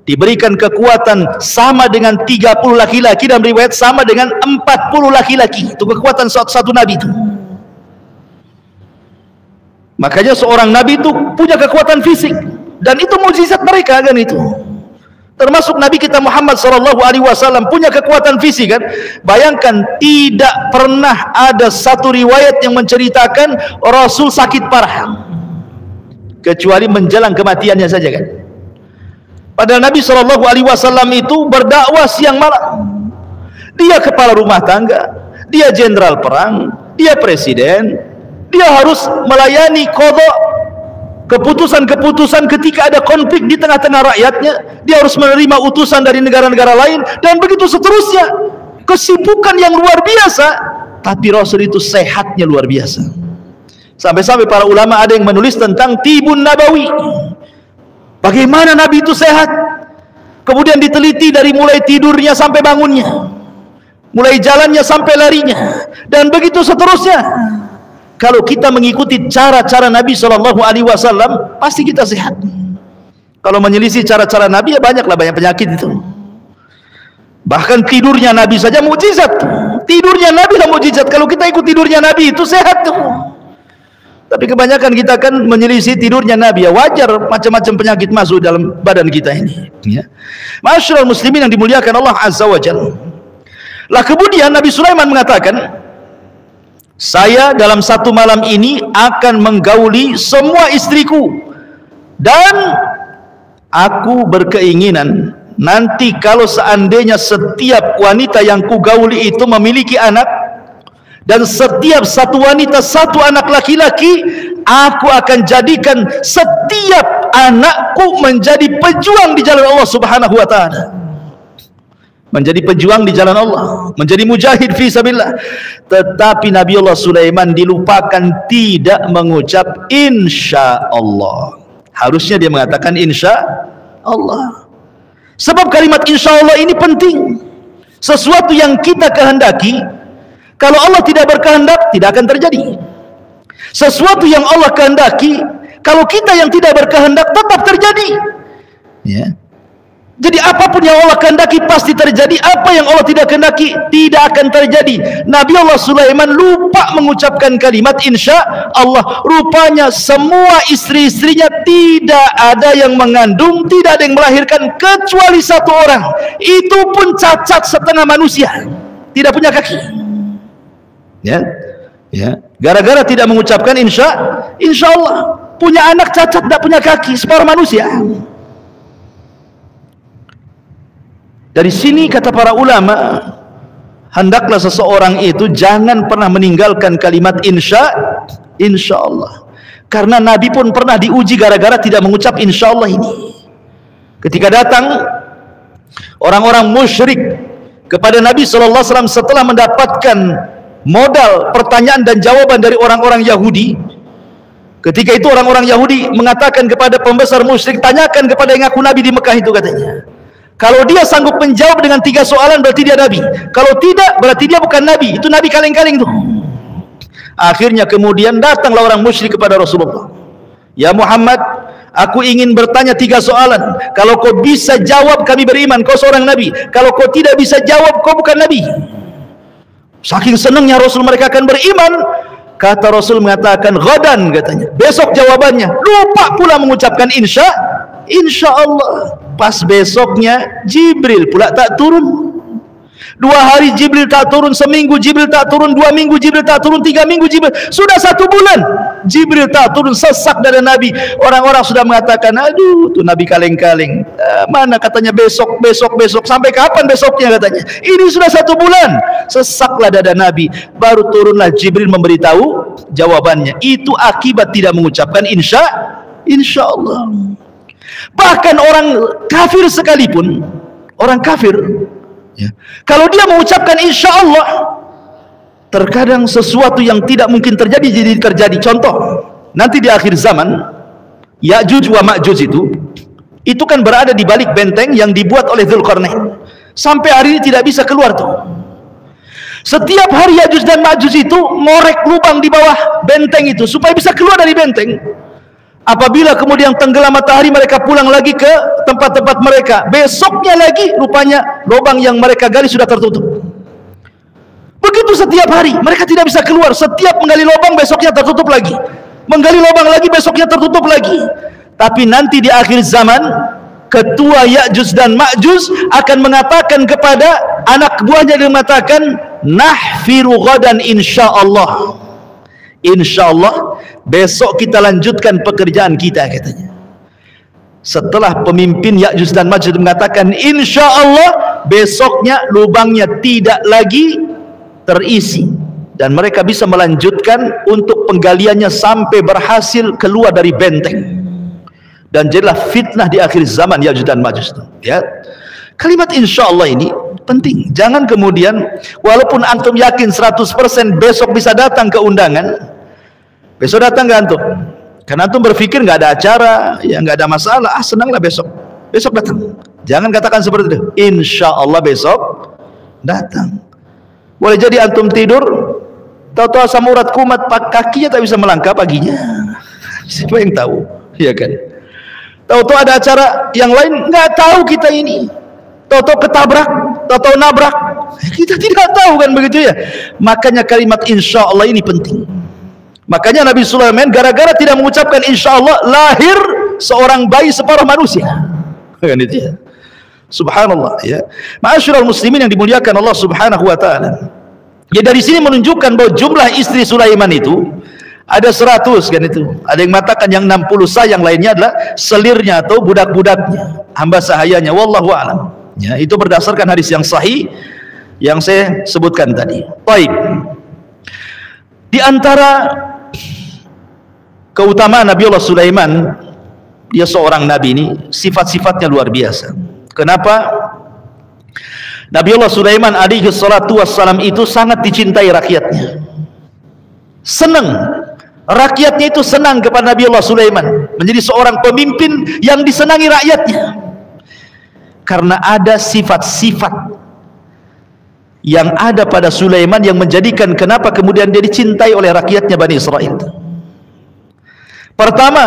diberikan kekuatan sama dengan 30 laki-laki, dalam riwayat sama dengan 40 laki-laki. Itu kekuatan satu nabi itu. Makanya seorang nabi itu punya kekuatan fisik, dan itu mukjizat mereka kan itu. Termasuk Nabi kita Muhammad SAW punya kekuatan fisik kan. Bayangkan, tidak pernah ada satu riwayat yang menceritakan Rasul sakit parah, kecuali menjelang kematiannya saja kan. Padahal Nabi SAW itu berdakwah siang malam. Dia kepala rumah tangga, dia jenderal perang, dia presiden, dia harus melayani qadha, keputusan-keputusan ketika ada konflik di tengah-tengah rakyatnya. Dia harus menerima utusan dari negara-negara lain, dan begitu seterusnya. Kesibukan yang luar biasa, tapi Rasul itu sehatnya luar biasa. Sampai-sampai para ulama ada yang menulis tentang Tibun Nabawi, bagaimana Nabi itu sehat. Kemudian diteliti dari mulai tidurnya sampai bangunnya, mulai jalannya sampai larinya, dan begitu seterusnya. Kalau kita mengikuti cara-cara Nabi SAW, pasti kita sehat. Kalau menyelisih cara-cara Nabi, ya banyak penyakit itu. Bahkan tidurnya Nabi saja mukjizat. Tidurnya Nabi lah mukjizat. Kalau kita ikut tidurnya Nabi, itu sehat tuh. Tapi kebanyakan kita kan menyelisih tidurnya Nabi, ya wajar macam-macam penyakit masuk dalam badan kita ini ya. Masyaallah muslimin yang dimuliakan Allah Azza wa Jalla. Lah kemudian Nabi Sulaiman mengatakan, saya dalam satu malam ini akan menggauli semua istriku, dan aku berkeinginan nanti kalau seandainya setiap wanita yang kugauli itu memiliki anak, dan setiap satu wanita satu anak laki-laki, aku akan jadikan setiap anakku menjadi pejuang di jalan Allah Subhanahu wa taala. Menjadi pejuang di jalan Allah, menjadi mujahid fi sabilillah. Tetapi Nabi Allah Sulaiman dilupakan tidak mengucap insya Allah. Harusnya dia mengatakan insya Allah. Sebab kalimat insya Allah ini penting. Sesuatu yang kita kehendaki, kalau Allah tidak berkehendak, tidak akan terjadi. Sesuatu yang Allah kehendaki, kalau kita yang tidak berkehendak, tetap terjadi ya. Jadi apapun yang Allah kehendaki pasti terjadi, apa yang Allah tidak kehendaki tidak akan terjadi. Nabi Allah Sulaiman lupa mengucapkan kalimat insya Allah. Rupanya semua istri-istrinya tidak ada yang mengandung, tidak ada yang melahirkan kecuali satu orang. Itu pun cacat setengah manusia, tidak punya kaki. Ya, ya. Gara-gara tidak mengucapkan insya Allah, punya anak cacat, tidak punya kaki, separuh manusia. Dari sini kata para ulama, hendaklah seseorang itu jangan pernah meninggalkan kalimat insya Allah. Karena Nabi pun pernah diuji gara-gara tidak mengucap insya Allah ini. Ketika datang orang-orang musyrik kepada Nabi SAW setelah mendapatkan modal pertanyaan dan jawaban dari orang-orang Yahudi. Ketika itu orang-orang Yahudi mengatakan kepada pembesar musyrik, tanyakan kepada yang ngaku Nabi di Mekah itu, katanya. Kalau dia sanggup menjawab dengan 3 soalan berarti dia Nabi. Kalau tidak berarti dia bukan Nabi. Itu Nabi kaleng-kaleng tuh. Akhirnya kemudian datanglah orang musyrik kepada Rasulullah. Ya Muhammad, aku ingin bertanya 3 soalan. Kalau kau bisa jawab kami beriman, kau seorang Nabi. Kalau kau tidak bisa jawab, kau bukan Nabi. Saking senangnya Rasul mereka akan beriman. Kata Rasul mengatakan ghadan, katanya, besok jawabannya. Lupa pula mengucapkan insya Allah. Pas besoknya Jibril pula tak turun. 2 hari Jibril tak turun, seminggu Jibril tak turun, 2 minggu Jibril tak turun, 3 minggu Jibril, sudah 1 bulan Jibril tak turun, sesak dari Nabi. Orang-orang sudah mengatakan, aduh tuh Nabi kaleng-kaleng, mana katanya besok, sampai kapan besoknya katanya. Ini sudah 1 bulan, sesaklah dada Nabi. Baru turunlah Jibril memberitahu jawabannya. Itu akibat tidak mengucapkan insya Allah. Bahkan orang kafir sekalipun, orang kafir, ya, kalau dia mengucapkan insya Allah, terkadang sesuatu yang tidak mungkin terjadi jadi terjadi. Contoh, nanti di akhir zaman Ya'juj wa Ma'juj itu kan berada di balik benteng yang dibuat oleh Dzulqarnain. Sampai hari ini tidak bisa keluar tuh. Setiap hari Ya'juj dan Ma'juj itu ngorek lubang di bawah benteng itu supaya bisa keluar dari benteng. Apabila kemudian tenggelam matahari, mereka pulang lagi ke tempat-tempat mereka. Besoknya lagi rupanya lubang yang mereka gali sudah tertutup. Begitu setiap hari, mereka tidak bisa keluar. Setiap menggali lubang besoknya tertutup lagi, menggali lubang lagi besoknya tertutup lagi. Tapi nanti di akhir zaman, ketua Ya'juj dan Ma'juj akan mengatakan kepada anak buahnya, dia mengatakan nahfiru ghadan insyaallah. Insyaallah besok kita lanjutkan pekerjaan kita, katanya. Setelah pemimpin Ya'juj dan Ma'juj mengatakan insyaallah, besoknya lubangnya tidak lagi terisi dan mereka bisa melanjutkan untuk penggaliannya sampai berhasil keluar dari benteng. Dan jadilah fitnah di akhir zaman Ya'juj dan Ma'juj. Ya, kalimat insyaallah ini penting. Jangan kemudian walaupun antum yakin 100% besok bisa datang ke undangan, besok datang ke antum, karena antum berpikir nggak ada acara, ya nggak ada masalah, senanglah besok datang. Jangan katakan seperti itu. Insya Allah besok datang. Boleh jadi antum tidur, tahu-tahu asam urat kumat, kakinya tak bisa melangkah paginya. Siapa yang tahu, ya kan? Tahu-tahu ada acara yang lain, nggak tahu kita ini. Tahu-tahu ketabrak, tahu-tahu nabrak, kita tidak tahu, kan begitu ya. Makanya kalimat insya Allah ini penting. Makanya Nabi Sulaiman gara-gara tidak mengucapkan insya Allah, lahir seorang bayi separuh manusia, kan itu ya. Subhanallah, ya. Ma'asyiral muslimin yang dimuliakan Allah Subhanahu wa taala. Ya, dari sini menunjukkan bahwa jumlah istri Sulaiman itu ada 100, kan itu. Ada yang mengatakan yang 60 sah, yang lainnya adalah selirnya atau budak-budaknya, hamba sahayanya, wallahu a'lam. Ya, itu berdasarkan hadis yang sahih yang saya sebutkan tadi. Baik. Di antara keutamaan Nabi Allah Sulaiman, dia seorang nabi ini, sifat-sifatnya luar biasa. Kenapa? Nabi Allah Sulaiman alaihi salatu wassalam itu sangat dicintai rakyatnya. Senang. Rakyatnya itu senang kepada Nabi Allah Sulaiman. Menjadi seorang pemimpin yang disenangi rakyatnya. Karena ada sifat-sifat yang ada pada Sulaiman yang menjadikan kenapa kemudian dia dicintai oleh rakyatnya Bani Israel. Pertama,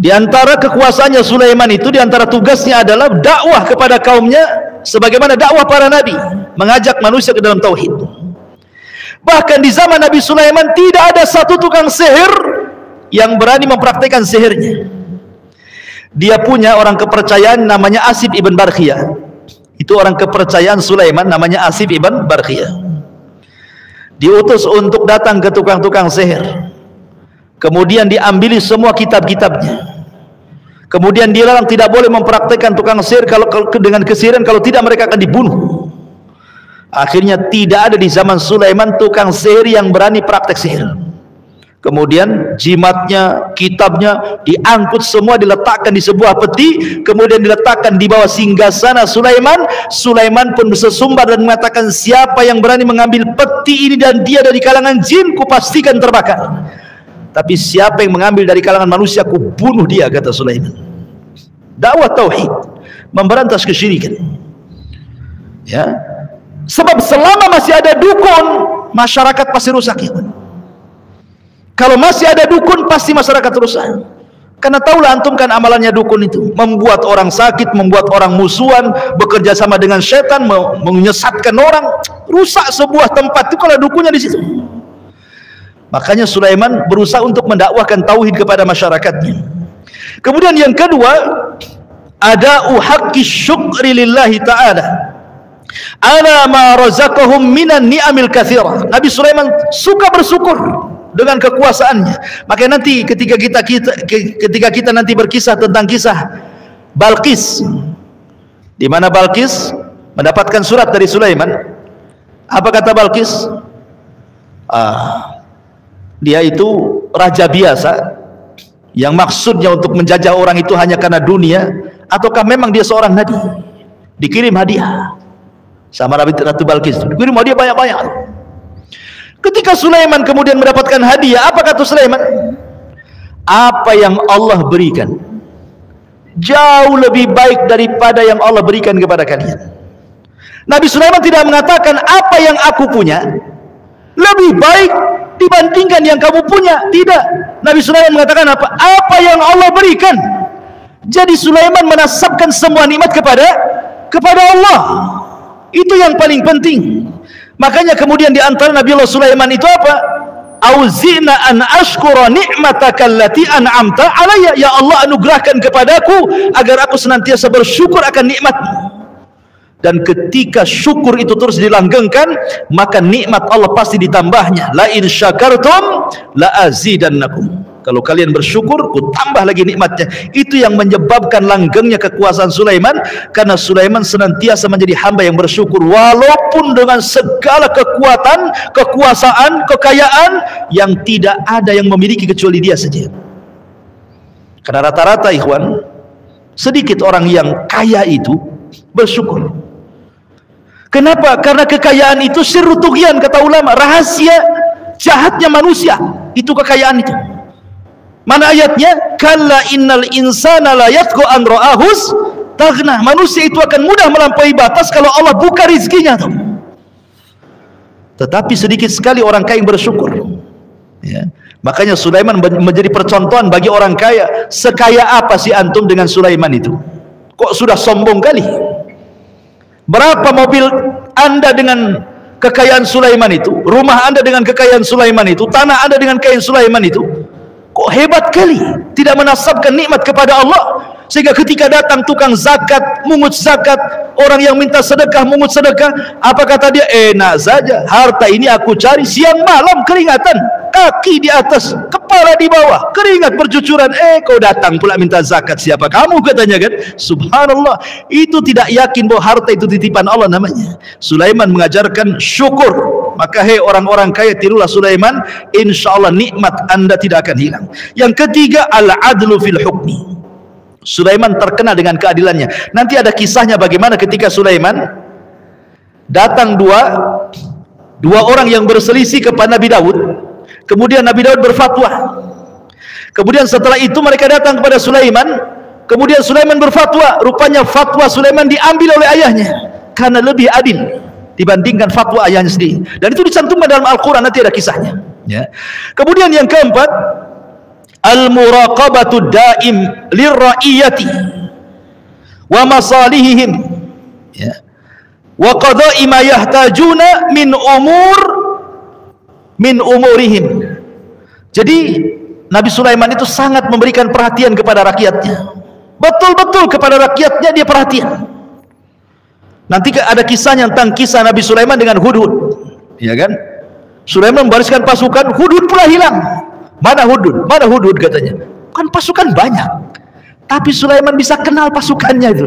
Di antara kekuasaannya Sulaiman itu, di antara tugasnya adalah dakwah kepada kaumnya sebagaimana dakwah para nabi, mengajak manusia ke dalam tauhid. Bahkan di zaman Nabi Sulaiman tidak ada satu tukang sihir yang berani mempraktikkan sihirnya. Dia punya orang kepercayaan namanya Asif ibn Barkhiyah. Itu orang kepercayaan Sulaiman namanya Asif ibn Barkhiyah. Diutus untuk datang ke tukang-tukang sihir. Kemudian diambili semua kitab-kitabnya. Kemudian dilarang tidak boleh mempraktikkan tukang sihir kalau dengan kesihiran, kalau tidak mereka akan dibunuh. Akhirnya tidak ada di zaman Sulaiman tukang sihir yang berani praktek sihir. Kemudian jimatnya, kitabnya diangkut semua, diletakkan di sebuah peti, kemudian diletakkan di bawah singgasana Sulaiman. Sulaiman pun bersesumbar dan mengatakan, siapa yang berani mengambil peti ini dan dia dari kalangan jin, kupastikan terbakar. Tapi siapa yang mengambil dari kalangan manusia, ku bunuh dia, kata Sulaiman. Dakwah tauhid, memberantas kesyirikan. Ya, sebab selama masih ada dukun, masyarakat pasti rusak. Ya. Kalau masih ada dukun, pasti masyarakat rusak. Karena tahulah antum kan amalannya dukun itu, membuat orang sakit, membuat orang musuhan, bekerja sama dengan setan, menyesatkan orang, rusak sebuah tempat itu kalau dukunnya di situ. Makanya Sulaiman berusaha untuk mendakwahkan tauhid kepada masyarakatnya. Kemudian yang kedua, ada uhaqqi syukri lillahi ta'ala ala ma razaqahum minan ni'amil katsirah. Nabi Sulaiman suka bersyukur dengan kekuasaannya. Makanya nanti ketika kita nanti berkisah tentang kisah Balqis, di mana Balqis mendapatkan surat dari Sulaiman, apa kata Balqis? Dia itu raja biasa yang maksudnya untuk menjajah orang itu hanya karena dunia, ataukah memang dia seorang nabi? Dikirim hadiah sama Ratu Balqis, dikirim hadiah banyak-banyak. Ketika Sulaiman kemudian mendapatkan hadiah, apa kata Sulaiman? Apa yang Allah berikan jauh lebih baik daripada yang Allah berikan kepada kalian. Nabi Sulaiman tidak mengatakan apa yang aku punya lebih baik dibandingkan yang kamu punya. Tidak. Nabi Sulaiman mengatakan apa? Apa yang Allah berikan. Jadi Sulaiman menasabkan semua nikmat kepada Allah. Itu yang paling penting. Makanya kemudian di antara Nabi Allah Sulaiman itu apa? Auzina an ashkura ni'mataka allati an'amta alayya. Ya Allah, anugerahkan kepadaku agar aku senantiasa bersyukur akan nikmat-Mu. Dan ketika syukur itu terus dilanggengkan, maka nikmat Allah pasti ditambahnya. La in syakartum la azidannakum. Kalau kalian bersyukur, ku tambah lagi nikmatnya. Itu yang menyebabkan langgengnya kekuasaan Sulaiman, karena Sulaiman senantiasa menjadi hamba yang bersyukur walaupun dengan segala kekuatan, kekuasaan, kekayaan yang tidak ada yang memiliki kecuali dia saja. Karena rata-rata ikhwan, sedikit orang yang kaya itu bersyukur. Kenapa? Karena kekayaan itu sirru tughyan, kata ulama, rahasia jahatnya manusia. Itu kekayaan itu. Mana ayatnya? Kalla innal insana la yatgha an ra'ahus taghna. Manusia itu akan mudah melampaui batas kalau Allah buka rizkinya. Tetapi sedikit sekali orang kaya yang bersyukur. Ya. Makanya Sulaiman menjadi percontohan bagi orang kaya. Sekaya apa sih antum dengan Sulaiman itu? Kok sudah sombong kali? Berapa mobil Anda dengan kekayaan Sulaiman itu? Rumah Anda dengan kekayaan Sulaiman itu? Tanah Anda dengan kekayaan Sulaiman itu? Kok hebat kali? Tidak menasabkan nikmat kepada Allah. Sehingga ketika datang tukang zakat, mungut zakat, orang yang minta sedekah, mungut sedekah, apa kata dia? Enak saja, harta ini aku cari siang malam keringatan, kaki di atas, kepala di bawah, keringat bercucuran. Kau datang pula minta zakat, siapa kamu, katanya kan? Subhanallah, itu tidak yakin bahwa harta itu titipan Allah namanya. Sulaiman mengajarkan syukur. Maka hei orang-orang kaya, tirulah Sulaiman, insya Allah nikmat anda tidak akan hilang. Yang ketiga, al-adlu fil hukmi. Sulaiman terkenal dengan keadilannya. Nanti ada kisahnya bagaimana ketika Sulaiman datang dua orang yang berselisih kepada Nabi Daud. Kemudian Nabi Daud berfatwa. Kemudian setelah itu mereka datang kepada Sulaiman. Kemudian Sulaiman berfatwa. Rupanya fatwa Sulaiman diambil oleh ayahnya karena lebih adil dibandingkan fatwa ayahnya sendiri. Dan itu dicantumkan dalam Al-Quran, nanti ada kisahnya. Ya. Kemudian yang keempat, al-muraqabatu daim lirra'iyati wa masalihihim, ya, wa qada'i ma yahtajuna min umurihim. Jadi Nabi Sulaiman itu sangat memberikan perhatian kepada rakyatnya, betul-betul kepada rakyatnya dia perhatian. Nanti ada kisahnya tentang kisah Nabi Sulaiman dengan Hudhud, ya kan? Sulaiman membariskan pasukan, Hudhud pula hilang. Mana Hudhud? Mana Hudhud katanya? Kan pasukan banyak, tapi Sulaiman bisa kenal pasukannya itu.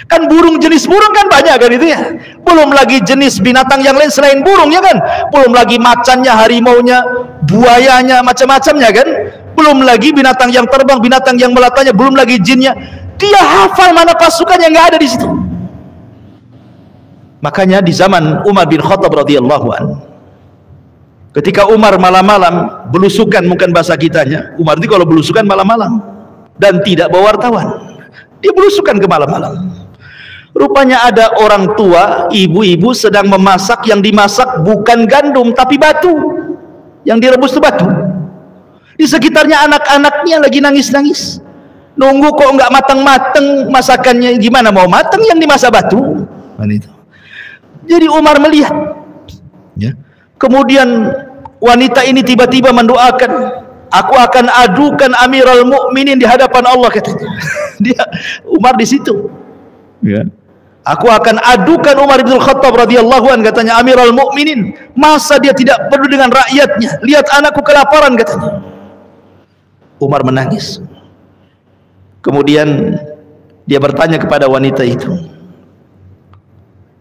Kan burung, jenis burung kan banyak kan itu ya. Belum lagi jenis binatang yang lain selain burung, ya kan? Belum lagi macannya, harimaunya, buayanya, macam-macamnya kan? Belum lagi binatang yang terbang, binatang yang melatanya, belum lagi jinnya. Dia hafal mana pasukan yang nggak ada di situ. Makanya di zaman Umar bin Khattab radhiyallahu anhu, ketika Umar malam-malam belusukan, mungkin bahasa kitanya, Umar itu kalau belusukan malam-malam dan tidak bawa wartawan, dia belusukan ke malam-malam. Rupanya ada orang tua, ibu-ibu sedang memasak, yang dimasak bukan gandum tapi batu, yang direbus itu batu. Di sekitarnya anak-anaknya lagi nangis-nangis, nunggu kok nggak matang-matang masakannya. Gimana mau matang yang dimasak batu? Jadi Umar melihat, ya. Kemudian wanita ini tiba-tiba mendoakan, aku akan adukan Amirul Mukminin di hadapan Allah, katanya. Dia Umar di situ, ya. Aku akan adukan Umar bin Khattab radhiyallahu anhu, katanya, Amirul Mukminin. Masa dia tidak peduli dengan rakyatnya? Lihat anakku kelaparan, katanya. Umar menangis. Kemudian dia bertanya kepada wanita itu,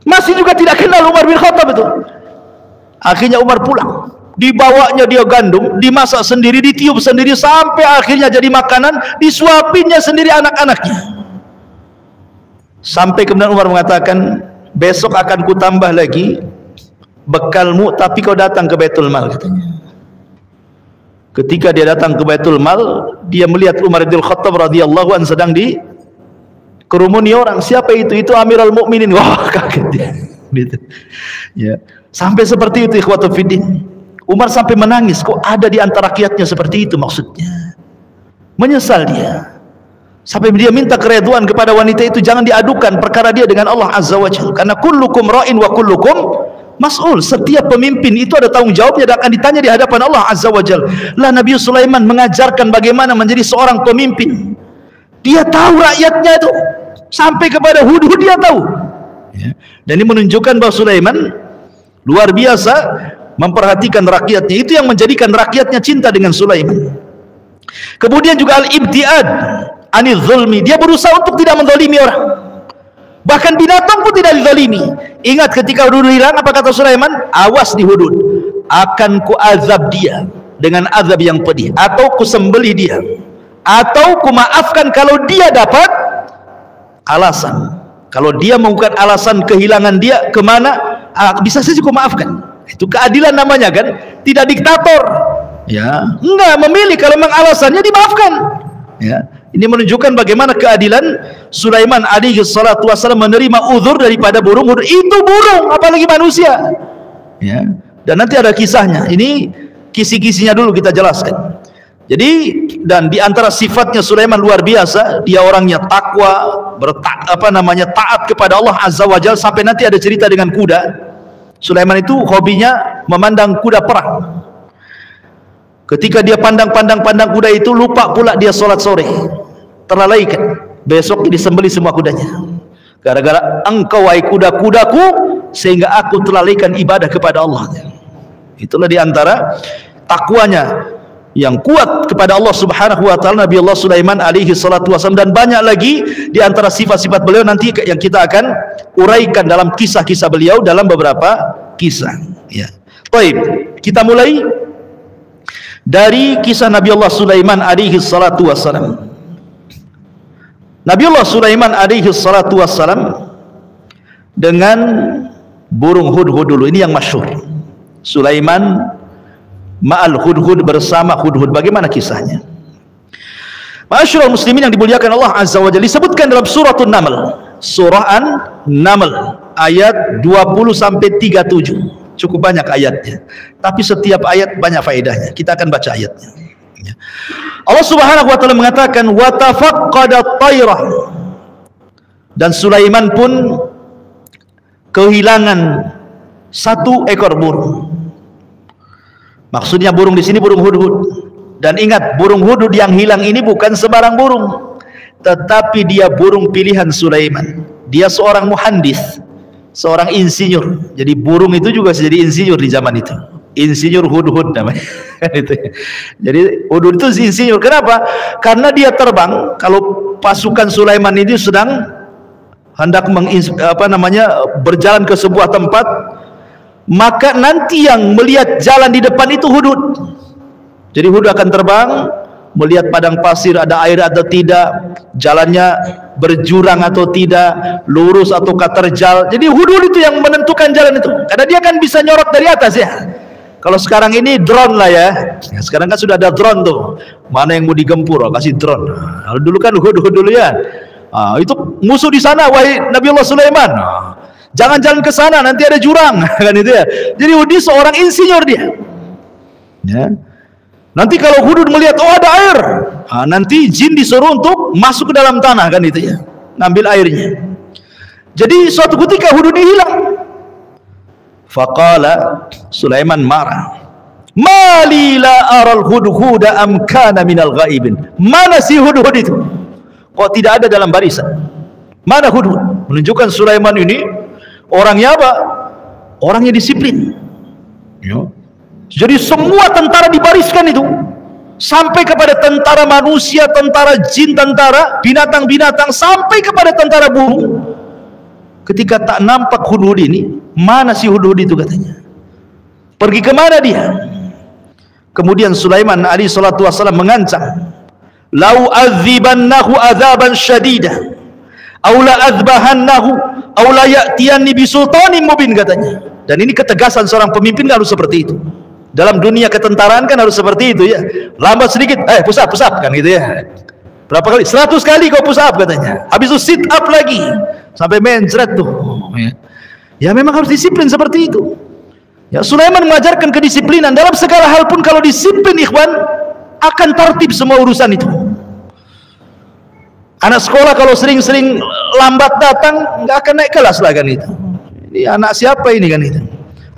masih juga tidak kenal Umar bin Khattab itu. Akhirnya Umar pulang, dibawanya dia gandum, dimasak sendiri, ditiup sendiri, sampai akhirnya jadi makanan, disuapinnya sendiri anak-anaknya. Sampai kemudian Umar mengatakan, besok akan kutambah lagi bekalmu, tapi kau datang ke Baitul Mal, katanya. Ketika dia datang ke Baitul Mal, dia melihat Umar bin Khattab radhiyallahu anhu sedang dikerumuni orang. Siapa itu? Itu Amirul Mukminin. Wah, kaget dia. Gitu. Ya. Sampai seperti itu, ikhwatul fiddin. Umar sampai menangis, kok ada di antara rakyatnya seperti itu, maksudnya. Menyesal dia. Sampai dia minta keridhaan kepada wanita itu, jangan diadukan perkara dia dengan Allah Azza wa Jalla. Karena kullukum ra'in wa kullukum mas'ul. Setiap pemimpin itu ada tanggung jawabnya dan akan ditanya di hadapan Allah Azza wa Jalla. Lah Nabi Sulaiman mengajarkan bagaimana menjadi seorang pemimpin. Dia tahu rakyatnya itu, sampai kepada Hudhud dia tahu. Ya. Dan ini menunjukkan bahwa Sulaiman luar biasa memperhatikan rakyatnya. Itu yang menjadikan rakyatnya cinta dengan Sulaiman. Kemudian juga al-ibtiad anil zulmi. Dia berusaha untuk tidak menzalimi orang. Bahkan binatang pun tidak dizalimi. Ingat ketika Hudhud hilang, apa kata Sulaiman? Awas di Hudhud, akan ku azab dia dengan azab yang pedih, atau ku sembelih dia, atau ku maafkan kalau dia dapat alasan. Kalau dia mengungkapkan alasan kehilangan dia kemana, bisa saja ku maafkan. Itu keadilan namanya kan, tidak diktator. Ya, enggak memilih, kalau memang alasannya dimaafkan. Ya, ini menunjukkan bagaimana keadilan Sulaiman alaihi salatu wasallam menerima uzur daripada burung. Itu burung, apalagi manusia. Ya, dan nanti ada kisahnya. Ini kisi-kisinya dulu kita jelaskan. Jadi, dan di antara sifatnya Sulaiman luar biasa, dia orangnya takwa, taat kepada Allah Azza wa Jalla, sampai nanti ada cerita dengan kuda. Sulaiman itu hobinya memandang kuda perang. Ketika dia pandang kuda itu, lupa pula dia sholat sore, terlalaikan. Besok disembelih semua kudanya. Gara-gara engkau wahai kuda-kudaku, sehingga aku terlalaikan ibadah kepada Allah. Itulah diantara takwanya yang kuat kepada Allah Subhanahu wa taala Nabi Allah Sulaiman alaihi salatu wasallam. Dan banyak lagi di antara sifat-sifat beliau nanti yang kita akan uraikan dalam kisah-kisah beliau dalam beberapa kisah. Ya. Baik, kita mulai dari kisah Nabi Allah Sulaiman alaihi salatu wassalam. Nabi Allah Sulaiman alaihi salatu wassalam dengan burung Hudhud dulu. Ini yang masyhur. Sulaiman ma'al Hudhud, bersama Hudhud. Bagaimana kisahnya? Ma'asyiral muslimin yang dimuliakan Allah Azza wa Jalla, disebutkan dalam suratul Naml. Surah An-Naml ayat 20 sampai 37. Cukup banyak ayatnya, tapi setiap ayat banyak faedahnya. Kita akan baca ayatnya. Allah Subhanahu wa taala mengatakan wa tafaqqada at-tayra, dan Sulaiman pun kehilangan satu ekor burung. Maksudnya burung di sini burung hudhud. Dan ingat, burung hudhud yang hilang ini bukan sembarang burung, tetapi dia burung pilihan Sulaiman. Dia seorang muhandis, seorang insinyur. Jadi burung itu juga jadi insinyur di zaman itu. Insinyur hudhud namanya. Jadi hudhud itu insinyur. Kenapa? Karena dia terbang. Kalau pasukan Sulaiman ini sedang hendak berjalan ke sebuah tempat, maka nanti yang melihat jalan di depan itu hudhud. Jadi hudhud akan terbang, melihat padang pasir ada air atau tidak, jalannya berjurang atau tidak, lurus atau terjal. Jadi hudhud itu yang menentukan jalan itu, karena dia kan bisa nyorot dari atas ya. Kalau sekarang ini drone lah ya. Sekarang kan sudah ada drone tuh. Mana yang mau digempur, kasih drone. Kalau dulu kan hudhud dulu ya. Itu musuh di sana, wahai Nabiullah Sulaiman. Jangan jalan ke sana, nanti ada jurang, kan itu ya. Jadi hudhud seorang insinyur dia. Ya. Nanti kalau hudhud melihat oh ada air, nanti jin disuruh untuk masuk ke dalam tanah, kan itu ya, ngambil airnya. Jadi suatu ketika hudhud hilang. Faqala, Sulaiman marah. Mali la aral hudhuda am kana minal ghaibin. Mana si hudhud itu? Kok tidak ada dalam barisan? Mana hudhud? Menunjukkan Sulaiman ini orangnya apa? Orangnya disiplin. Ya. Jadi semua tentara dibariskan itu, sampai kepada tentara manusia, tentara jin, tentara binatang-binatang, sampai kepada tentara burung. Ketika tak nampak hudhud ini, mana si hudhud itu katanya? Pergi kemana dia? Kemudian Sulaiman alaihi salatu wassalam mengancam, "Lau adzibannahu adzaban syadida, aw la adzbahannahu, aw la ya'tiyanni bisultanin mubin," katanya. Dan ini ketegasan seorang pemimpin harus seperti itu. Dalam dunia ketentaraan kan harus seperti itu ya. Lambat sedikit, push up kan gitu ya. Berapa kali? 100 kali kau push up katanya. Habis itu sit up lagi sampai mencret tuh. Ya memang harus disiplin seperti itu. Ya, Sulaiman mengajarkan kedisiplinan dalam segala hal pun. Kalau disiplin ikhwan, akan tertib semua urusan itu. Anak sekolah kalau sering-sering lambat datang, nggak akan naik kelas lah kan itu. Ini anak siapa ini kan itu.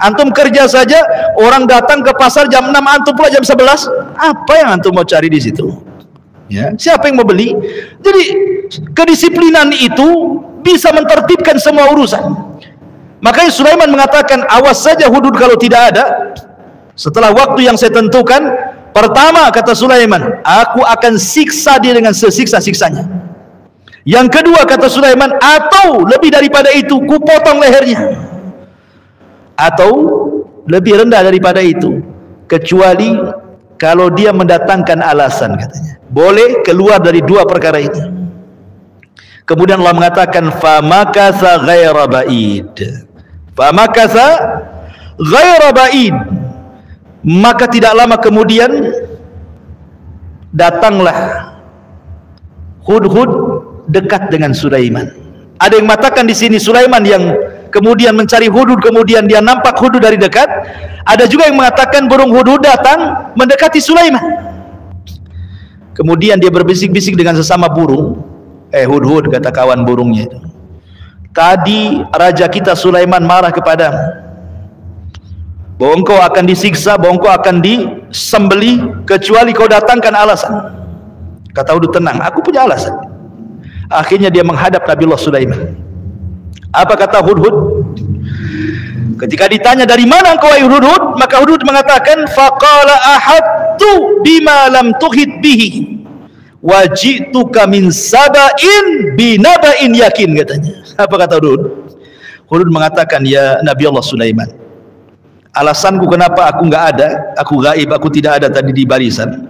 Antum kerja saja, orang datang ke pasar jam 6, antum pula jam 11. Apa yang antum mau cari di situ? Ya, siapa yang mau beli? Jadi kedisiplinan itu bisa mentertibkan semua urusan. Makanya Sulaiman mengatakan, awas saja hudhud kalau tidak ada. Setelah waktu yang saya tentukan, pertama kata Sulaiman, aku akan siksa dia dengan sesiksa-siksanya. Yang kedua kata Sulaiman, atau lebih daripada itu, ku potong lehernya. Atau lebih rendah daripada itu, kecuali kalau dia mendatangkan alasan katanya. Boleh keluar dari dua perkara itu. Kemudian Allah mengatakan, famakatha ghaira ba'id. Famakatha ghaira ba'id. Maka tidak lama kemudian datanglah hudhud dekat dengan Sulaiman. Ada yang mengatakan di sini Sulaiman yang kemudian mencari hudhud, kemudian dia nampak hudhud dari dekat. Ada juga yang mengatakan burung hudhud datang mendekati Sulaiman. Kemudian dia berbisik-bisik dengan sesama burung. Hudhud, kata kawan burungnya itu, tadi raja kita Sulaiman marah kepadamu, bahwa engkau akan disiksa, bahwa engkau akan disembelih kecuali kau datangkan alasan. Kata hudhud, tenang, aku punya alasan. Akhirnya dia menghadap Nabiullah Sulaiman. Apa kata hudhud? Ketika ditanya dari mana engkau wahai hudhud, maka hudhud mengatakan, faqala ahadtu bima lam tuhit bihi wa ji'tuka min saba'in binaba'in yakin, katanya. Apa kata hudhud? Hudhud mengatakan, ya Nabi Allah Sulaiman, alasanku kenapa aku nggak ada, aku gaib, aku tidak ada tadi di barisan.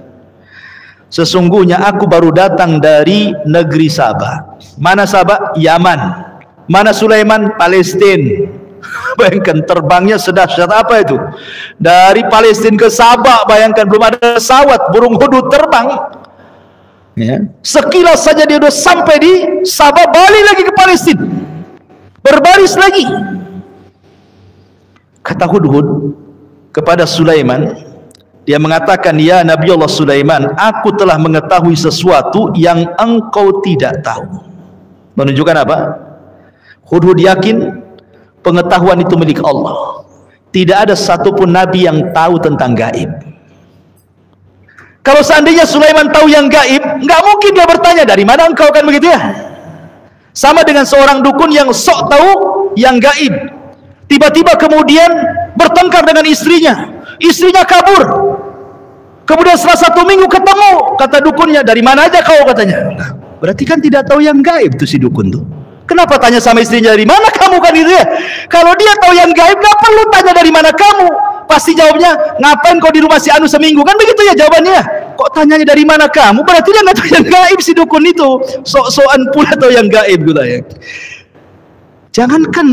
Sesungguhnya aku baru datang dari negeri Sabah. Mana Sabah? Yaman. Mana Sulaiman? Palestina. Bayangkan terbangnya sedahsyat apa itu? Dari Palestina ke Sabah, bayangkan belum ada pesawat, burung hudhud terbang. Ya. Sekilas saja dia sudah sampai di Sabah, balik lagi ke Palestina, berbaris lagi. Kata hudhud kepada Sulaiman, Dia mengatakan, ya Nabi Allah Sulaiman, aku telah mengetahui sesuatu yang engkau tidak tahu. Menunjukkan apa? Hudhud yakin pengetahuan itu milik Allah. Tidak ada satupun nabi yang tahu tentang gaib. Kalau seandainya Sulaiman tahu yang gaib, nggak mungkin dia bertanya, dari mana engkau, kan begitu ya? Sama dengan seorang dukun yang sok tahu yang gaib, tiba-tiba kemudian bertengkar dengan istrinya kabur, kemudian setelah 1 minggu ketemu, kata dukunnya, dari mana aja kau, katanya. Nah, berarti kan tidak tahu yang gaib tuh si dukun tuh. Kenapa tanya sama istrinya, dari mana kamu, kan gitu ya? Kalau dia tahu yang gaib, nggak perlu tanya dari mana kamu. Pasti jawabnya, ngapain kau di rumah si Anu seminggu, kan begitu ya jawabannya. Kok tanyanya dari mana kamu? Berarti dia nggak tahu yang gaib si dukun itu. Sok-sokan pula tahu yang gaib gitu ya. Jangankan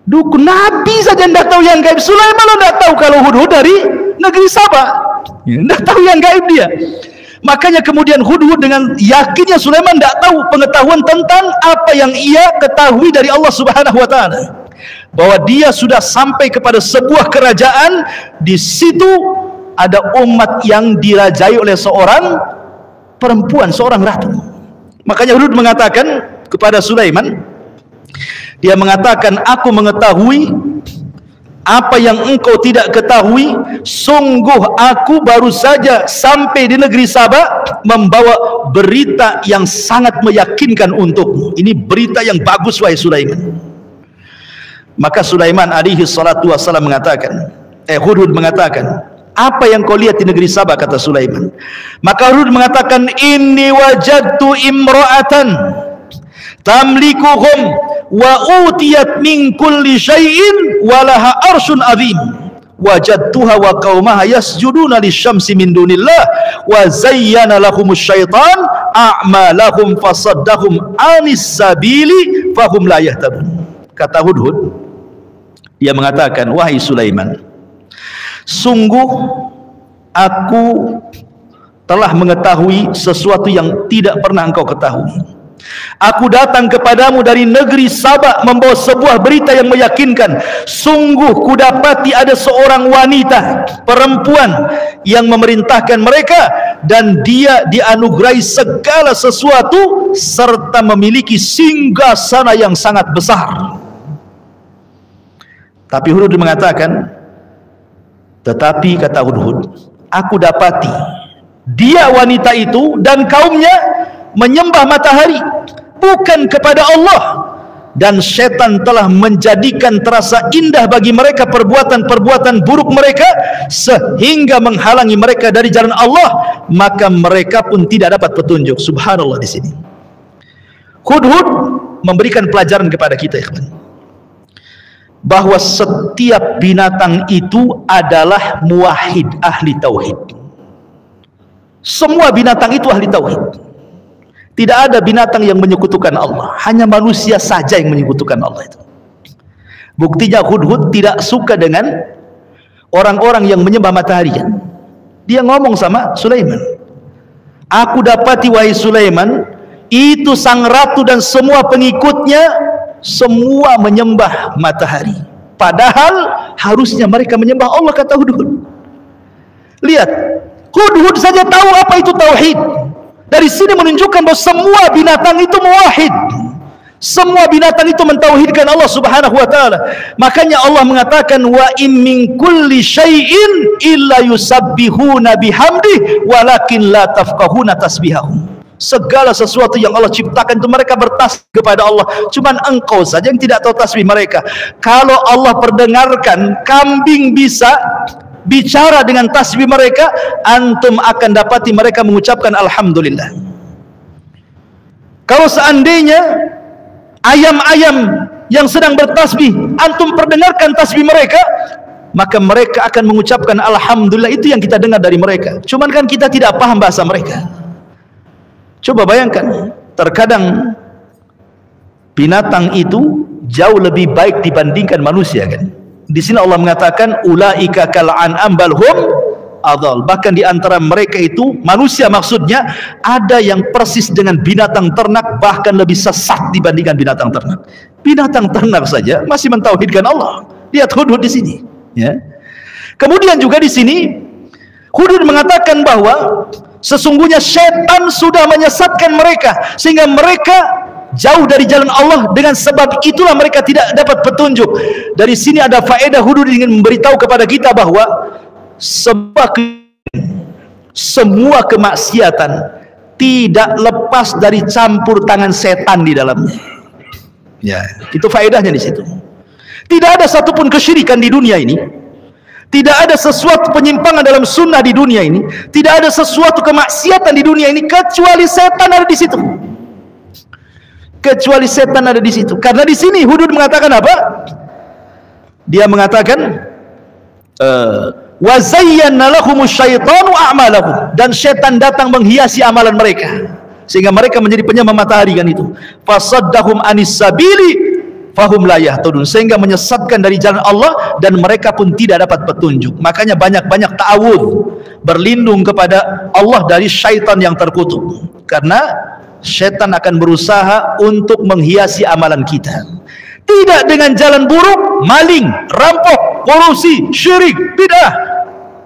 dukun, nabi saja tidak tahu yang gaib. Sulaiman lo tidak tahu kalau Hudhud dari negeri Sabah, tidak tahu yang gaib dia. Makanya kemudian Hudhud dengan yakinnya Sulaiman tidak tahu pengetahuan tentang apa yang ia ketahui dari Allah Subhanahu wa taala, bahwa dia sudah sampai kepada sebuah kerajaan, di situ ada umat yang dirajai oleh seorang perempuan, seorang ratu. Makanya Hudhud mengatakan kepada Sulaiman, dia mengatakan, aku mengetahui apa yang engkau tidak ketahui. Sungguh aku baru saja sampai di negeri Sabah membawa berita yang sangat meyakinkan untukmu. Ini berita yang bagus, wahai Sulaiman. Maka Sulaiman alaihi salatu wassalam mengatakan, Hudhud mengatakan, apa yang kau lihat di negeri Sabah, kata Sulaiman. Maka Hudhud mengatakan, inni wajadtu imra'atan tamlikuhum wa utiyat min kulli syai'in wa laha arsyun azim wajadtuha wa qaumaha yasjuduna lisyamsi min dunillah wa zayyana lahumus syaitan a'malahum fasaddahum anis sabili fahum la yahtadun. Kata Hudhud, dia mengatakan, wahai Sulaiman, sungguh aku telah mengetahui sesuatu yang tidak pernah engkau ketahui. Aku datang kepadamu dari negeri Sabah membawa sebuah berita yang meyakinkan. Sungguh kudapati ada seorang wanita, perempuan yang memerintahkan mereka, dan dia dianugerahi segala sesuatu serta memiliki singgasana yang sangat besar. Tapi Hudhud mengatakan, tetapi kata Hudhud, aku dapati dia, wanita itu dan kaumnya, menyembah matahari bukan kepada Allah, dan setan telah menjadikan terasa indah bagi mereka perbuatan-perbuatan buruk mereka sehingga menghalangi mereka dari jalan Allah, maka mereka pun tidak dapat petunjuk. Subhanallah. Di sini Hudhud memberikan pelajaran kepada kita, ikhwan, bahwa setiap binatang itu adalah muwahhid, ahli tauhid. Semua binatang itu ahli tauhid. Tidak ada binatang yang menyekutukan Allah, hanya manusia saja yang menyekutukan Allah itu. Buktinya Hudhud tidak suka dengan orang-orang yang menyembah matahari. Dia ngomong sama Sulaiman, aku dapati, wahai Sulaiman, itu sang ratu dan semua pengikutnya semua menyembah matahari, padahal harusnya mereka menyembah Allah, kata Hudhud. Lihat, Hudhud saja tahu apa itu tauhid. Dari sini menunjukkan bahwa semua binatang itu muwahhid. Semua binatang itu mentauhidkan Allah Subhanahu wa taala. Makanya Allah mengatakan, wa in min kulli syai'in illa yusabbihuna bihamdi walakin la tafqahuna tasbihahum. Segala sesuatu yang Allah ciptakan itu mereka bertasbih kepada Allah, cuman engkau saja yang tidak tahu tasbih mereka. Kalau Allah perdengarkan kambing bisa bicara dengan tasbih mereka, antum akan dapati mereka mengucapkan alhamdulillah. Kalau seandainya ayam-ayam yang sedang bertasbih, antum perdengarkan tasbih mereka, maka mereka akan mengucapkan alhamdulillah. Itu yang kita dengar dari mereka. Cuman kan kita tidak paham bahasa mereka. Coba bayangkan, terkadang binatang itu jauh lebih baik dibandingkan manusia, kan? Di sini Allah mengatakan, ulaika kal an'am bal hum adall. Bahkan di antara mereka itu, manusia maksudnya, ada yang persis dengan binatang ternak, bahkan lebih sesat dibandingkan binatang ternak. Binatang ternak saja masih mentauhidkan Allah. Lihat Hudhud di sini, ya. Kemudian juga di sini Hudhud mengatakan bahwa sesungguhnya syaitan sudah menyesatkan mereka sehingga mereka jauh dari jalan Allah, dengan sebab itulah mereka tidak dapat petunjuk. Dari sini ada faedah Hudhud ingin memberitahu kepada kita bahwa semua kemaksiatan tidak lepas dari campur tangan setan di dalamnya. Ya, itu faedahnya di situ. Tidak ada satupun kesyirikan di dunia ini, tidak ada sesuatu penyimpangan dalam sunnah di dunia ini, tidak ada sesuatu kemaksiatan di dunia ini kecuali setan ada di situ. Kecuali setan ada di situ. Karena di sini Hudhud mengatakan apa? Dia mengatakan wa zayyana lahumus syaitanu a'malahum, dan setan datang menghiasi amalan mereka sehingga mereka menjadi penyembah matahari kan itu. Fasaddahum anis sabili fahum la yahtadun, sehingga menyesatkan dari jalan Allah dan mereka pun tidak dapat petunjuk. Makanya banyak-banyak ta'awudz, berlindung kepada Allah dari syaitan yang terkutuk, karena syaitan akan berusaha untuk menghiasi amalan kita. Tidak dengan jalan buruk, maling, rampok, kolusi, syirik, bid'ah.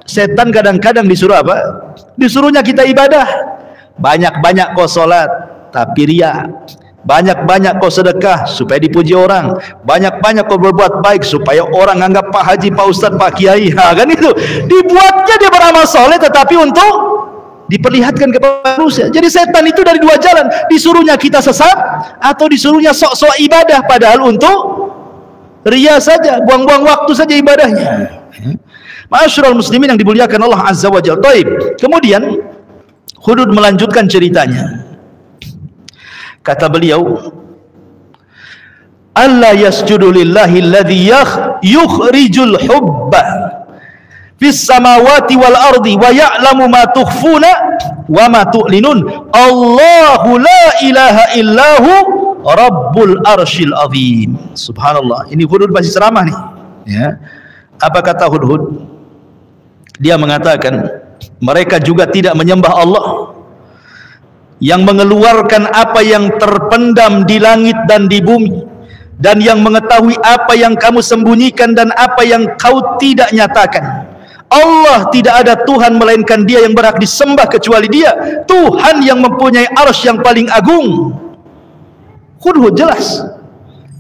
Setan kadang-kadang disuruh apa? Disuruhnya kita ibadah. Banyak-banyak kau sholat tapi riya, banyak-banyak kau sedekah supaya dipuji orang, banyak-banyak kau berbuat baik supaya orang anggap Pak Haji, Pak Ustadz, Pak Kiai. Kan itu dibuatnya dia beramal soleh tetapi untuk diperlihatkan kepada manusia. Jadi setan itu dari dua jalan, disuruhnya kita sesat atau disuruhnya sok-sok ibadah padahal untuk riya saja, buang-buang waktu saja ibadahnya. Ma'asyiral muslimin yang dimuliakan Allah Azza wa Jalla. Baik, kemudian Hudhud melanjutkan ceritanya. Kata beliau, alla yasjudu lillahi alladhi yukhrijul hubba fis samawati wal ardi wa ya'lamu ma tukhfuna wa ma tu'linun. Allahu la ilaha illahu rabbul arsyil azim. Subhanallah. Ini Hudhud masih ceramah nih, ya. Apa kata Hudhud? Dia mengatakan mereka juga tidak menyembah Allah yang mengeluarkan apa yang terpendam di langit dan di bumi, dan yang mengetahui apa yang kamu sembunyikan dan apa yang kau tidak nyatakan. Allah tidak ada Tuhan melainkan Dia yang berhak disembah kecuali Dia, Tuhan yang mempunyai arsy yang paling agung. Hudhud jelas,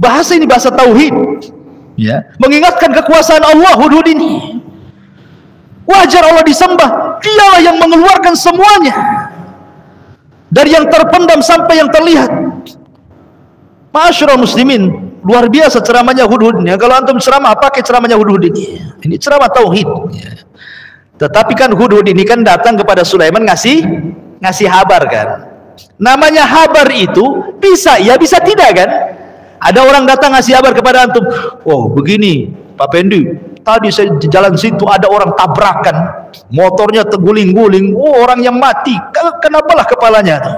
bahasa ini bahasa tauhid, ya, mengingatkan kekuasaan Allah. Hudhud ini wajar Allah disembah, Dialah yang mengeluarkan semuanya, dari yang terpendam sampai yang terlihat. Ma'asyiral muslimin, luar biasa ceramahnya Hudhud. Kalau antum ceramah, pakai ceramahnya Hudhud ini. Ini ceramah tauhid. Tetapi kan Hudhud ini kan datang kepada Sulaiman ngasih habar kan. Namanya habar itu bisa ya bisa tidak kan. Ada orang datang ngasih habar kepada antum, oh begini Pak Pendi, tadi saya di jalan situ ada orang tabrakan, motornya terguling-guling, oh orang yang mati, kenapalah kepalanya tuh.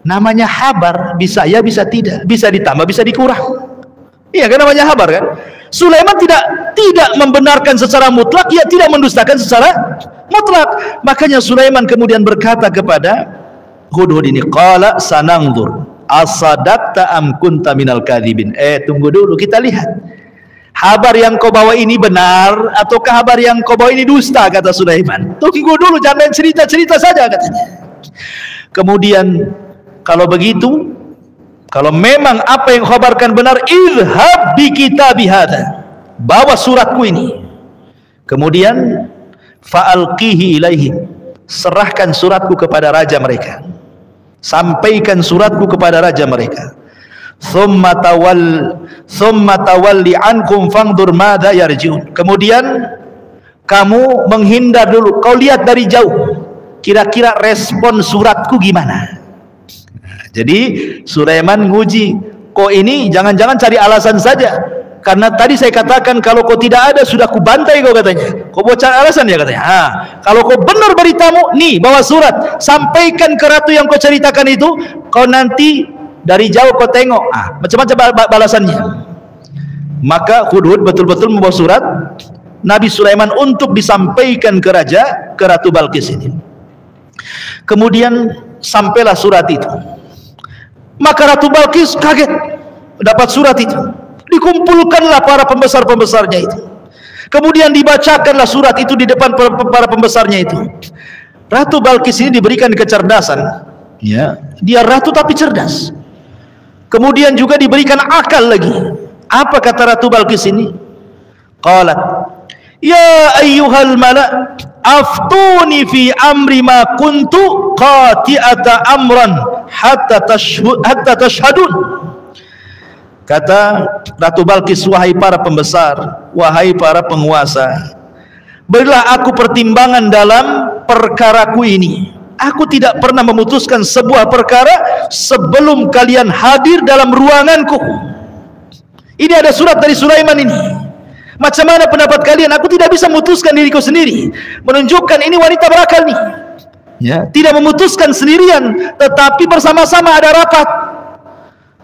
Namanya habar, bisa ya bisa tidak, bisa ditambah bisa dikurang. Iya kan, namanya habar kan. Sulaiman tidak membenarkan secara mutlak, ya tidak mendustakan secara mutlak. Makanya Sulaiman kemudian berkata kepada Hudhud ini, qala sananzur asadaqta am kunta minal kadhibin. Tunggu dulu, kita lihat habar yang kau bawa ini benar ataukah habar yang kau bawa ini dusta, kata Sulaiman. Tunggu dulu, jangan cerita-cerita saja, katanya. Kemudian kalau begitu, kalau memang apa yang khabarkan benar, idhab bi kitabi hadza, bawa suratku ini. Kemudian fa'alqihi ilaihim, serahkan suratku kepada raja mereka, sampaikan suratku kepada raja mereka. Thumma tawalli ankum fangdur madza yarji'un. Kemudian kamu menghindar dulu, kau lihat dari jauh kira-kira respon suratku gimana. Jadi Sulaiman nguji, kau ini jangan-jangan cari alasan saja, karena tadi saya katakan kalau kau tidak ada sudah ku bantai kau, katanya. Kau mau cari alasan ya, katanya. Kalau kau benar beritamu, nih bawa surat, sampaikan ke ratu yang kau ceritakan itu, kau nanti dari jauh kau tengok, macam-macam balasannya. Maka Hudhud betul-betul membawa surat Nabi Sulaiman untuk disampaikan ke raja, ke Ratu Balqis ini. Kemudian sampailah surat itu. Maka Ratu Balqis kaget dapat surat itu. Dikumpulkanlah para pembesar-pembesarnya itu. Kemudian dibacakanlah surat itu di depan para pembesarnya itu. Ratu Balqis ini diberikan kecerdasan, ya, dia ratu tapi cerdas. Kemudian juga diberikan akal lagi. Apa kata Ratu Balqis ini? Qalat, ya ayyuhal mala' aftuni fi amri ma kuntu qati'ata amran hatta tashhadun. Kata Ratu Balqis, wahai para pembesar, wahai para penguasa, berilah aku pertimbangan dalam perkaraku ini. Aku tidak pernah memutuskan sebuah perkara sebelum kalian hadir dalam ruanganku. Ini ada surat dari Sulaiman ini. Macam mana pendapat kalian? Aku tidak bisa memutuskan diriku sendiri. Menunjukkan ini wanita berakal nih, ya, tidak memutuskan sendirian, tetapi bersama-sama ada rapat.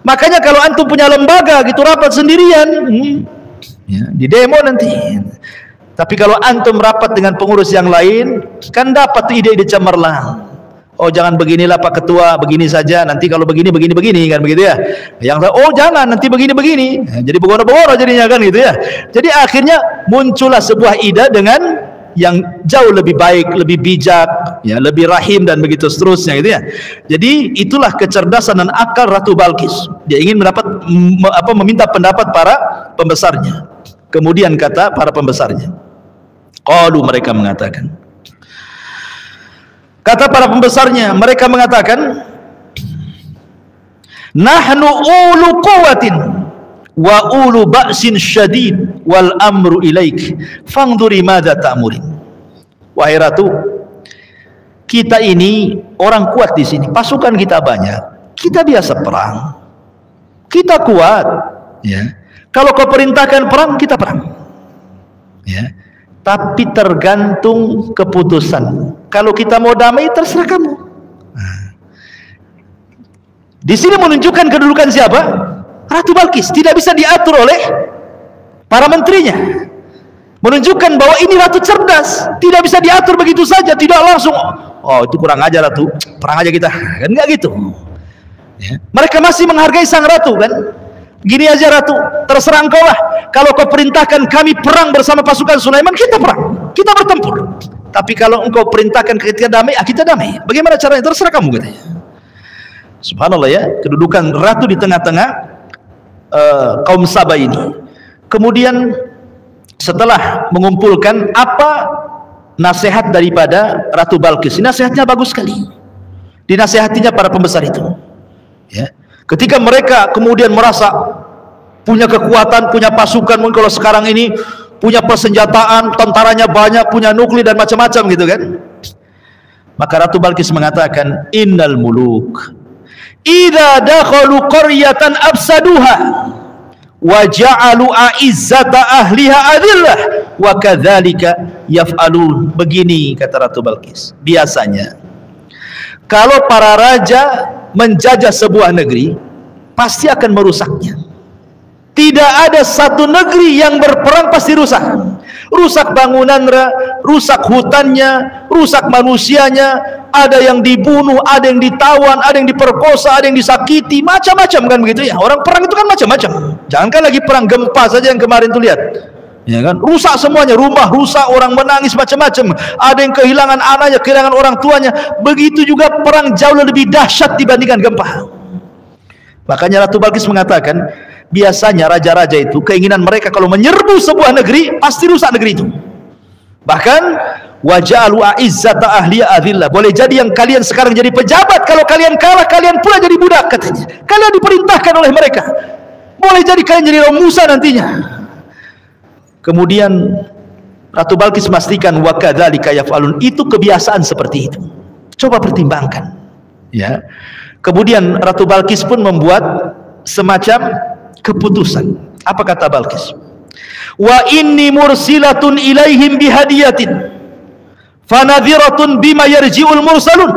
Makanya kalau antum punya lembaga gitu rapat sendirian, ya, di demo nanti. Tapi kalau antum rapat dengan pengurus yang lain, kan dapat ide-ide cemerlang. Oh jangan beginilah Pak Ketua, begini saja. Nanti kalau begini kan begitu ya. Yang oh jangan nanti begini. Jadi begono-begono jadinya kan gitu ya. Jadi akhirnya muncullah sebuah ide dengan yang jauh lebih baik, lebih bijak, ya, lebih rahim dan begitu seterusnya gitu ya. Jadi itulah kecerdasan dan akal Ratu Balqis. Dia ingin meminta pendapat para pembesarnya. Kemudian kata para pembesarnya, qalu, mereka mengatakan, kata para pembesarnya, mereka mengatakan, nahnu ulu quwwatin wa ulu ba'sin syadid wal amru ilaik fangduri madza ta'murin. Wahai ratu, kita ini orang kuat di sini, pasukan kita banyak, kita biasa perang, kita kuat, ya. Kalau kau perintahkan perang, kita perang, ya. Tapi tergantung keputusan. Kalau kita mau damai, terserah kamu. Di sini menunjukkan kedudukan siapa? Ratu Balqis. Tidak bisa diatur oleh para menterinya. Menunjukkan bahwa ini ratu cerdas. Tidak bisa diatur begitu saja. Tidak langsung, oh itu kurang aja ratu, perang aja kita. Kan enggak gitu, ya. Mereka masih menghargai sang ratu kan. Gini aja ratu, terserah engkau lah. Kalau kau perintahkan kami perang bersama pasukan Sulaiman, kita perang, kita bertempur. Tapi kalau engkau perintahkan kita damai, kita damai. Bagaimana caranya? Terserah kamu katanya. Subhanallah ya, kedudukan ratu di tengah-tengah kaum Saba ini. Kemudian setelah mengumpulkan apa nasihat daripada Ratu Balqis, nasihatnya bagus sekali. Dinasihatinya para pembesar itu, ya. Ketika mereka kemudian merasa punya kekuatan, punya pasukan, mungkin kalau sekarang ini punya persenjataan, tentaranya banyak, punya nuklir dan macam-macam gitu kan. Maka Ratu Balqis mengatakan, innal muluk idza dakhalu qaryatan afsaduha wa ja'alu a'izzata ahliha adillah wa kadzalika yaf'alun. Begini kata Ratu Balqis, biasanya kalau para raja menjajah sebuah negeri, pasti akan merusaknya. Tidak ada satu negeri yang berperang pasti rusak. Rusak bangunan, rusak hutannya, rusak manusianya, ada yang dibunuh, ada yang ditawan, ada yang diperkosa, ada yang disakiti, macam-macam kan begitu ya. Orang perang itu kan macam-macam. Jangankan lagi perang gempa saja yang kemarin tuh lihat, ya kan, rusak semuanya, rumah rusak, orang menangis macam-macam, ada yang kehilangan anaknya, kehilangan orang tuanya. Begitu juga perang jauh lebih dahsyat dibandingkan gempa. Makanya Ratu Balqis mengatakan, biasanya raja-raja itu keinginan mereka kalau menyerbu sebuah negeri pasti rusak negeri itu. Bahkan waja'alu a'izzata ahliya adillah. Boleh jadi yang kalian sekarang jadi pejabat, kalau kalian kalah kalian pula jadi budak katanya. Kalian diperintahkan oleh mereka. Boleh jadi kalian jadi Musa nantinya. Kemudian Ratu Balqis memastikan wa kadzalika yaf'alun, itu kebiasaan seperti itu. Coba pertimbangkan, ya. Kemudian Ratu Balqis pun membuat semacam keputusan. Apa kata Balqis? Wa inni mursilatun ilaihim bihadiyatin fanadhiratun bima yarji'ul mursalun.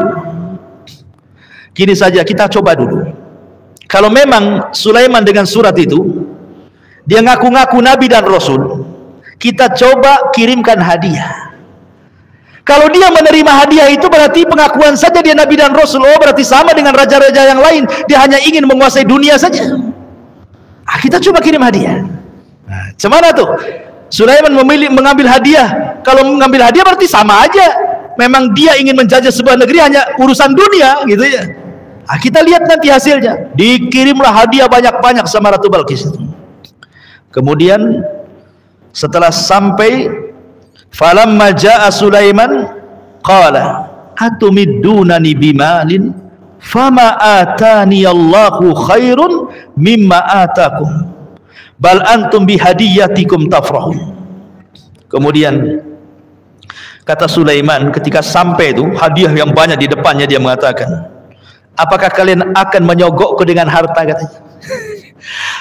Gini saja, kita coba dulu. Kalau memang Sulaiman dengan surat itu dia ngaku-ngaku nabi dan rasul, kita coba kirimkan hadiah. Kalau dia menerima hadiah itu berarti pengakuan saja dia nabi dan rasul. Oh berarti sama dengan raja-raja yang lain, dia hanya ingin menguasai dunia saja. Kita coba kirim hadiah. Nah, cemana tuh? Sulaiman mengambil hadiah. Kalau mengambil hadiah berarti sama aja. Memang dia ingin menjajah sebuah negeri hanya urusan dunia gitu ya. Nah, kita lihat nanti hasilnya. Dikirimlah hadiah banyak-banyak sama Ratu Balqis. Kemudian setelah sampai, falamma jaa Sulaiman qala atumiddunani bimalin fama atani Allahu khairun mimma atakum bal antum bihadiyatikum tafrahun. Kemudian kata Sulaiman ketika sampai itu hadiah yang banyak di depannya, dia mengatakan, apakah kalian akan menyogokku dengan harta, katanya.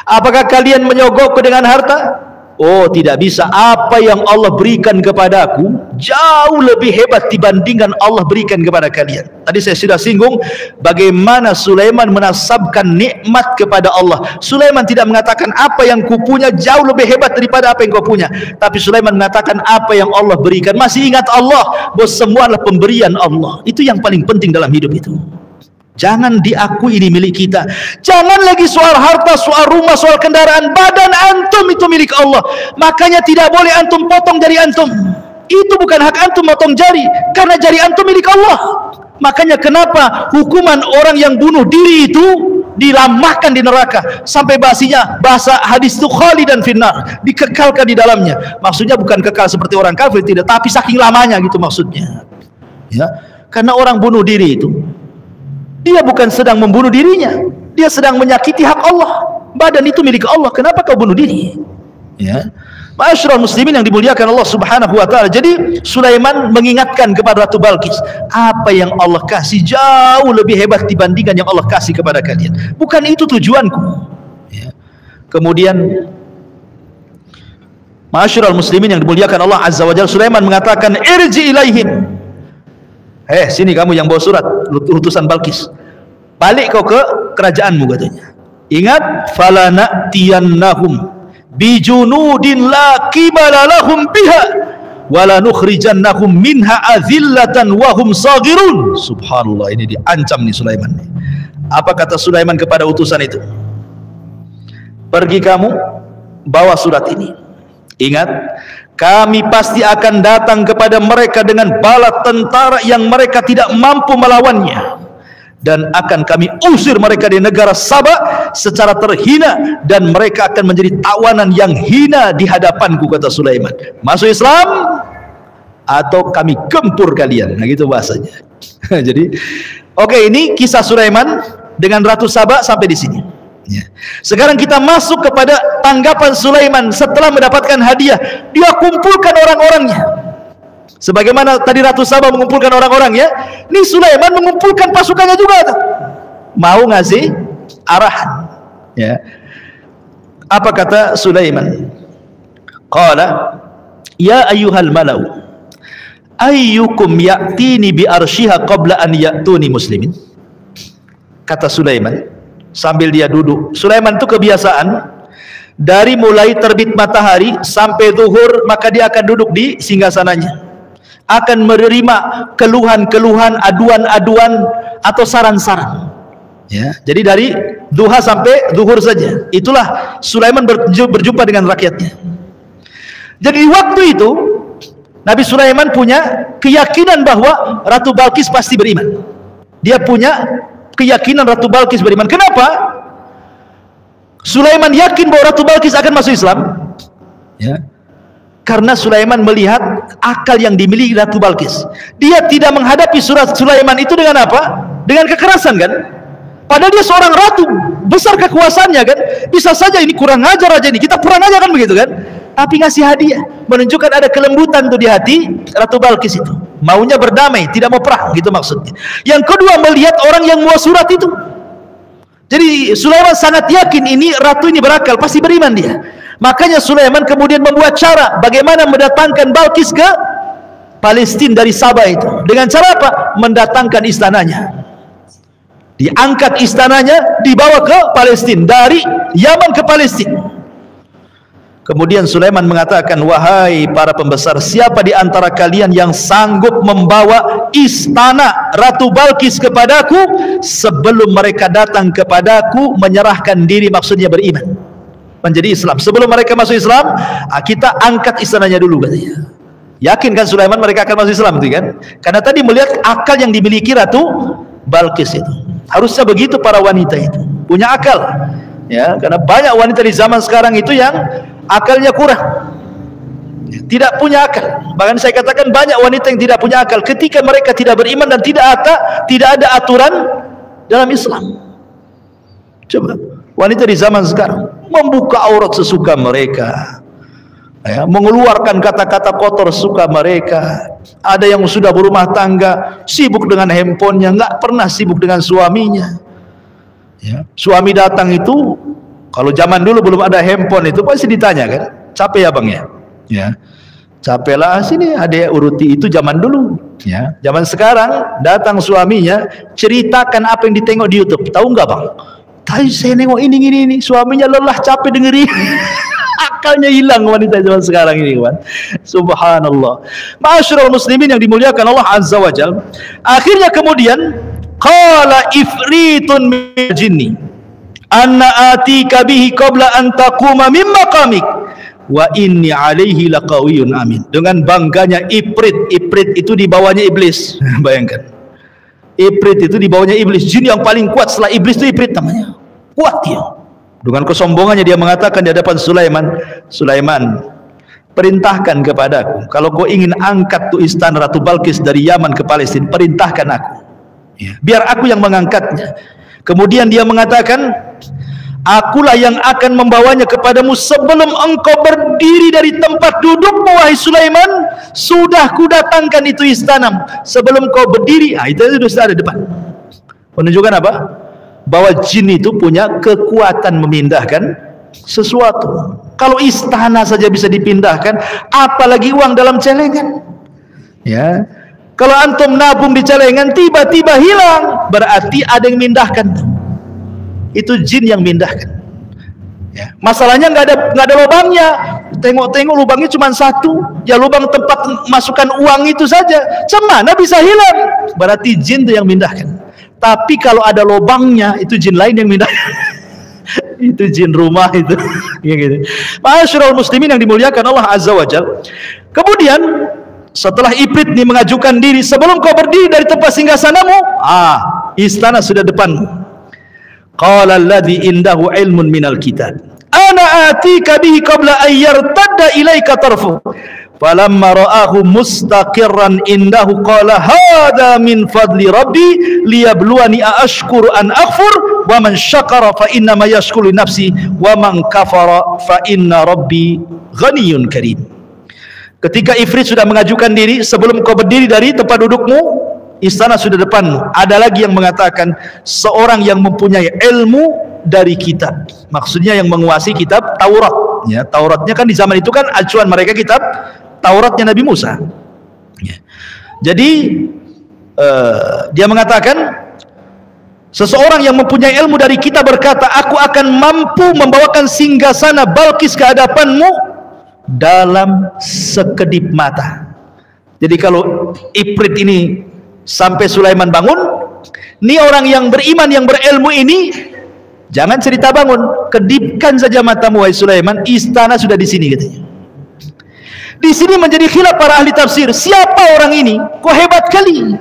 Apakah kalian menyogokku dengan harta? Oh, tidak bisa. Apa yang Allah berikan kepadaku jauh lebih hebat dibandingkan Allah berikan kepada kalian. Tadi saya sudah singgung bagaimana Sulaiman menasabkan nikmat kepada Allah. Sulaiman tidak mengatakan apa yang kupunya jauh lebih hebat daripada apa yang kau punya, tapi Sulaiman mengatakan apa yang Allah berikan. Masih ingat Allah bahwa semua adalah pemberian Allah. Itu yang paling penting dalam hidup itu. Jangan diakui ini milik kita. Jangan lagi soal harta, soal rumah, soal kendaraan. Badan antum itu milik Allah. Makanya tidak boleh antum potong jari antum. Itu bukan hak antum potong jari, karena jari antum milik Allah. Makanya kenapa hukuman orang yang bunuh diri itu diramahkan di neraka, sampai bahasa hadis itu khalidan finnar, dikekalkan di dalamnya. Maksudnya bukan kekal seperti orang kafir, tidak, tapi saking lamanya gitu maksudnya. Ya, karena orang bunuh diri itu dia bukan sedang membunuh dirinya, dia sedang menyakiti hak Allah. Badan itu milik Allah, kenapa kau bunuh diri? Ya, ma'asyiral muslimin yang dimuliakan Allah Subhanahu wa taala. Jadi Sulaiman mengingatkan kepada Ratu Balqis, apa yang Allah kasih jauh lebih hebat dibandingkan yang Allah kasih kepada kalian. Bukan itu tujuanku. Ya. Kemudian ma'asyiral muslimin yang dimuliakan Allah Azza wa Jalla, Sulaiman mengatakan, irji ilaihim. Sini kamu yang bawa surat utusan Balqis, balik kau ke kerajaanmu, katanya. Ingat, falanatiyannahum bijunudin la qibala lahum biha wala nukhrijannahum minha azillatan wa hum saghirun. Subhanallah, ini diancam nih Sulaiman. Apa kata Sulaiman kepada utusan itu? Pergi kamu, bawa surat ini. Ingat, kami pasti akan datang kepada mereka dengan bala tentara yang mereka tidak mampu melawannya, dan akan kami usir mereka di negara Sabah secara terhina, dan mereka akan menjadi tawanan yang hina di hadapanku, kata Sulaiman. Masuk Islam atau kami gempur kalian. Nah gitu bahasanya. Jadi oke, ini kisah Sulaiman dengan Ratu Sabah sampai di sini. Ya. Sekarang kita masuk kepada tanggapan Sulaiman setelah mendapatkan hadiah. Dia kumpulkan orang-orangnya. Sebagaimana tadi Ratu Sabah mengumpulkan orang-orangnya, ini Sulaiman mengumpulkan pasukannya juga. Mau ngasih arahan. Ya. Apa kata Sulaiman? Qala ya ayyuhal malau ayyukum ya'tini bi arsyiha qabla an ya'tuni muslimin. Kata Sulaiman sambil dia duduk. Sulaiman itu kebiasaan dari mulai terbit matahari sampai zuhur, maka dia akan duduk di singgasananya, akan menerima keluhan-keluhan, aduan-aduan atau saran-saran. Ya, jadi dari duha sampai zuhur saja. Itulah Sulaiman berjumpa dengan rakyatnya. Jadi waktu itu Nabi Sulaiman punya keyakinan bahwa Ratu Balqis pasti beriman. Dia punya keyakinan Ratu Balqis beriman. Kenapa? Sulaiman yakin bahwa Ratu Balqis akan masuk Islam. Ya. Karena Sulaiman melihat akal yang dimiliki Ratu Balqis. Dia tidak menghadapi surat Sulaiman itu dengan apa? Dengan kekerasan, kan? Padahal dia seorang ratu, besar kekuasaannya, kan? Bisa saja ini kurang ajar aja ini, kita perang aja, kan, begitu kan? Tapi ngasih hadiah, menunjukkan ada kelembutan tuh di hati Ratu Balqis itu. Maunya berdamai, tidak mau perang, gitu maksudnya. Yang kedua, melihat orang yang membawa surat itu. Jadi Sulaiman sangat yakin ini ratu ini berakal, pasti beriman dia. Makanya Sulaiman kemudian membuat cara bagaimana mendatangkan Balqis ke Palestina dari Sabah itu. Dengan cara apa? Mendatangkan istananya. Diangkat istananya, dibawa ke Palestina, dari Yaman ke Palestina. Kemudian Sulaiman mengatakan, wahai para pembesar, siapa di antara kalian yang sanggup membawa istana Ratu Balqis kepadaku sebelum mereka datang kepadaku menyerahkan diri, maksudnya beriman. menjadi Islam. Sebelum mereka masuk Islam, kita angkat istananya dulu katanya. Yakin kan Sulaiman mereka akan masuk Islam itu kan? Karena tadi melihat akal yang dimiliki Ratu Balqis itu. Harusnya begitu para wanita itu, punya akal. Ya, karena banyak wanita di zaman sekarang itu yang akalnya kurang. Tidak punya akal. Bahkan saya katakan banyak wanita yang tidak punya akal ketika mereka tidak beriman dan tidak ada aturan dalam Islam. Coba wanita di zaman sekarang membuka aurat sesuka mereka, ya, mengeluarkan kata-kata kotor suka mereka. Ada yang sudah berumah tangga sibuk dengan handphonenya, nggak pernah sibuk dengan suaminya. Ya, suami datang itu, kalau zaman dulu belum ada handphone itu pasti ditanya kan, capek ya bang ya? Ya, capek lah, sini adek uruti. Itu zaman dulu. Ya, zaman sekarang datang suaminya ceritakan apa yang ditengok di YouTube. Tahu nggak bang? Tadi saya nengok ini, suaminya lelah capek dengerin. Akalnya hilang wanita zaman sekarang ini kawan. Subhanallah. Ma'asyiral muslimin yang dimuliakan Allah Azza wa Jalla. Akhirnya kemudian qala ifritun min jinni anna atika bihi qabla an taquma min maqamik wa inni alaihi laqawiyyun amin. Dengan bangganya Ifrit itu di bawahnya iblis. Bayangkan. Ifrit itu di bawahnya iblis, jin yang paling kuat setelah iblis itu Ifrit namanya. Kuat dia. Dengan kesombongannya dia mengatakan di hadapan Sulaiman, perintahkan kepadaku, kalau kau ingin angkat tuh istana Ratu Balqis dari Yaman ke Palestina, perintahkan aku. Ya, biar aku yang mengangkatnya. Kemudian dia mengatakan, akulah yang akan membawanya kepadamu sebelum engkau berdiri dari tempat dudukmu wahai Sulaiman. Sudah kudatangkan itu istanamu sebelum kau berdiri. Itu sudah ada depan. Menunjukkan apa? Bahwa jin itu punya kekuatan memindahkan sesuatu. Kalau istana saja bisa dipindahkan, apalagi uang dalam celengan. Ya, kalau antum nabung di celengan tiba-tiba hilang, berarti ada yang mindahkan. Itu jin yang mindahkan. Ya, masalahnya nggak ada lubangnya. Tengok-tengok lubangnya cuma satu, ya lubang tempat masukkan uang itu saja. Cemana bisa hilang? Berarti jin itu yang mindahkan. Tapi kalau ada lubangnya, itu jin lain yang mindahkan. Itu jin rumah itu. Ya gitu. Ma'asyiral muslimin yang dimuliakan Allah Azza wa Jalla. Kemudian setelah Ifrit ini mengajukan diri, sebelum kau berdiri dari tempat singgasanamu, istana sudah depanmu. Qala alladhi indahu ilmun minal kitab ana atika bihi qabla an yartadda ilaika tarfu falamma ra'ahu mustaqirran indahu qala hadha min fadli rabbi liyabluwani aashkuru an aghfur wa man syakara fa inna ma yashkuru nafsi wa man kafara fa inna rabbi ghaniyyun karim. Ketika Ifrit sudah mengajukan diri, sebelum kau berdiri dari tempat dudukmu, istana sudah depanmu. Ada lagi yang mengatakan seorang yang mempunyai ilmu dari kitab, maksudnya yang menguasai kitab Taurat. Ya, Tauratnya kan di zaman itu kan acuan mereka kitab Tauratnya Nabi Musa. Ya. Jadi dia mengatakan seseorang yang mempunyai ilmu dari kitab berkata, aku akan mampu membawakan singgasana Balqis ke hadapanmu dalam sekedip mata. Jadi kalau Ifrit ini sampai Sulaiman bangun, ini orang yang beriman, yang berilmu ini, jangan cerita bangun, kedipkan saja matamu wahai Sulaiman, istana sudah di sini katanya. Di sini menjadi khilaf para ahli tafsir, siapa orang ini? Kok hebat kali?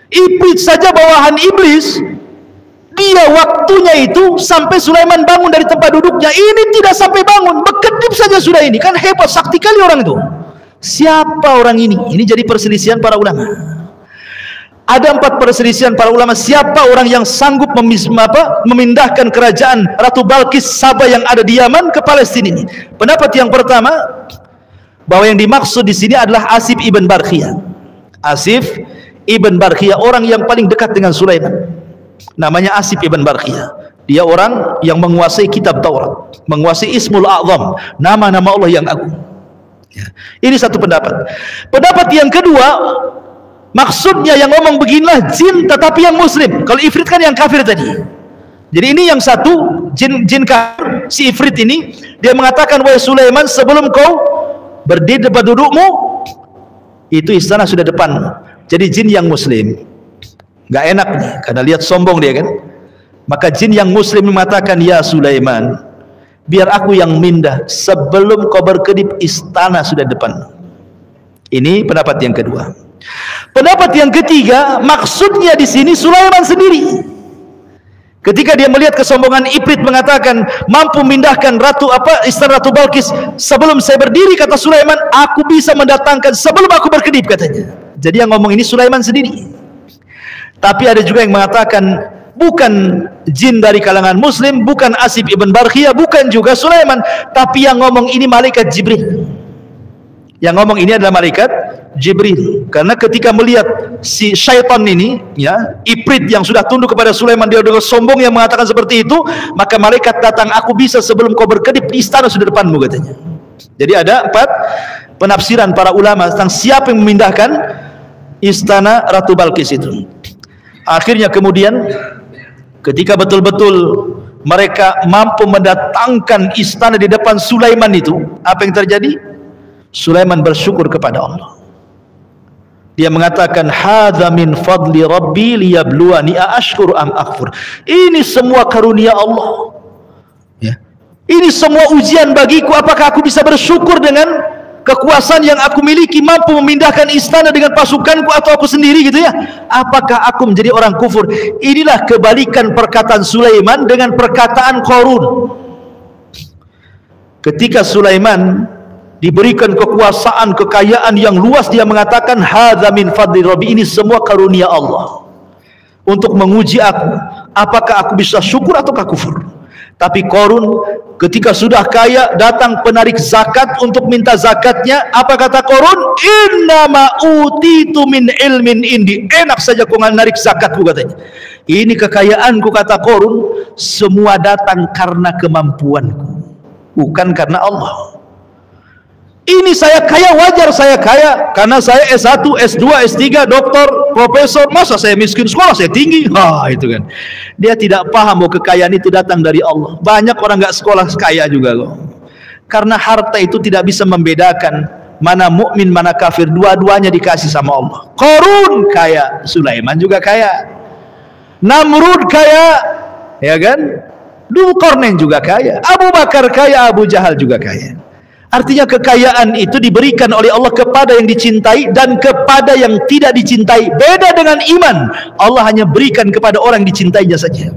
Ifrit saja bawahan iblis, dia waktunya itu sampai Sulaiman bangun dari tempat duduknya, ini tidak sampai bangun, berkedip saja sudah. Ini kan hebat, sakti kali orang itu. Siapa orang ini? Ini jadi perselisihan para ulama. Ada 4 perselisihan para ulama, siapa orang yang sanggup memindahkan kerajaan Ratu Balqis Saba yang ada di Yaman ke Palestina ini. Pendapat yang pertama, bahwa yang dimaksud di sini adalah Asif ibn Barkhiyah. Asif ibn Barkhiyah, orang yang paling dekat dengan Sulaiman. Namanya Asif ibn Barkhiyah. Dia orang yang menguasai kitab Taurat, menguasai Ismul A'zam, nama-nama Allah yang agung. Ya. Ini satu pendapat. Pendapat yang kedua, maksudnya yang ngomong beginilah jin tetapi yang muslim. Kalau Ifrit kan yang kafir tadi. Jadi ini yang satu jin kafir, si Ifrit ini, dia mengatakan, wahai Sulaiman, sebelum kau berdiri depan dudukmu, itu istana sudah depanmu. Jadi jin yang muslim. Gak enak nih, karena lihat sombong dia kan. Maka jin yang muslim mengatakan, ya Sulaiman, biar aku yang mindah, sebelum kau berkedip istana sudah depan. Ini pendapat yang kedua. Pendapat yang ketiga, maksudnya di sini Sulaiman sendiri. Ketika dia melihat kesombongan Ifrit mengatakan mampu memindahkan istana Ratu Balkis sebelum saya berdiri, kata Sulaiman, aku bisa mendatangkan sebelum aku berkedip, katanya. Jadi yang ngomong ini Sulaiman sendiri. Tapi ada juga yang mengatakan bukan jin dari kalangan muslim, bukan Asif ibn Barkhiyah, bukan juga Sulaiman, tapi yang ngomong ini malaikat Jibril. Yang ngomong ini adalah malaikat Jibril. Karena ketika melihat si syaitan ini, ya, Ifrit yang sudah tunduk kepada Sulaiman, dia dengan sombong yang mengatakan seperti itu, maka malaikat datang, aku bisa sebelum kau berkedip di istana sudah depanmu, katanya. Jadi ada 4 penafsiran para ulama tentang siapa yang memindahkan istana Ratu Balkis itu. Akhirnya kemudian ketika betul-betul mereka mampu mendatangkan istana di depan Sulaiman itu, apa yang terjadi? Sulaiman bersyukur kepada Allah. Dia mengatakan, hadza min fadli rabbi liyabluwani aashkuru am akfur. Ini semua karunia Allah, ya. Ini semua ujian bagiku, apakah aku bisa bersyukur dengan kekuasaan yang aku miliki, mampu memindahkan istana dengan pasukanku atau aku sendiri, gitu ya. Apakah aku menjadi orang kufur? Inilah kebalikan perkataan Sulaiman dengan perkataan Qarun. Ketika Sulaiman diberikan kekuasaan, kekayaan yang luas, dia mengatakan hadza min fadli rabbi, ini semua karunia Allah untuk menguji aku, apakah aku bisa syukur ataukah kufur. Tapi Qarun ketika sudah kaya, datang penarik zakat untuk minta zakatnya, apa kata Qarun? Innama utitu min ilmin indi, enak saja kau narik zakatku, katanya. Ini kekayaanku, kata Qarun, semua datang karena kemampuanku, bukan karena Allah. Ini saya kaya, wajar saya kaya karena saya S1, S2, S3, doktor, profesor. Masa saya miskin, sekolah saya tinggi? Itu kan. Dia tidak paham bahwa kekayaan itu datang dari Allah. Banyak orang nggak sekolah kaya juga kok. Karena harta itu tidak bisa membedakan mana mukmin, mana kafir. Dua-duanya dikasih sama Allah. Qarun kaya, Sulaiman juga kaya. Namrud kaya, ya kan? Dzulqarnain juga kaya. Abu Bakar kaya, Abu Jahal juga kaya. Artinya kekayaan itu diberikan oleh Allah kepada yang dicintai dan kepada yang tidak dicintai. Beda dengan iman, Allah hanya berikan kepada orang yang dicintainya saja.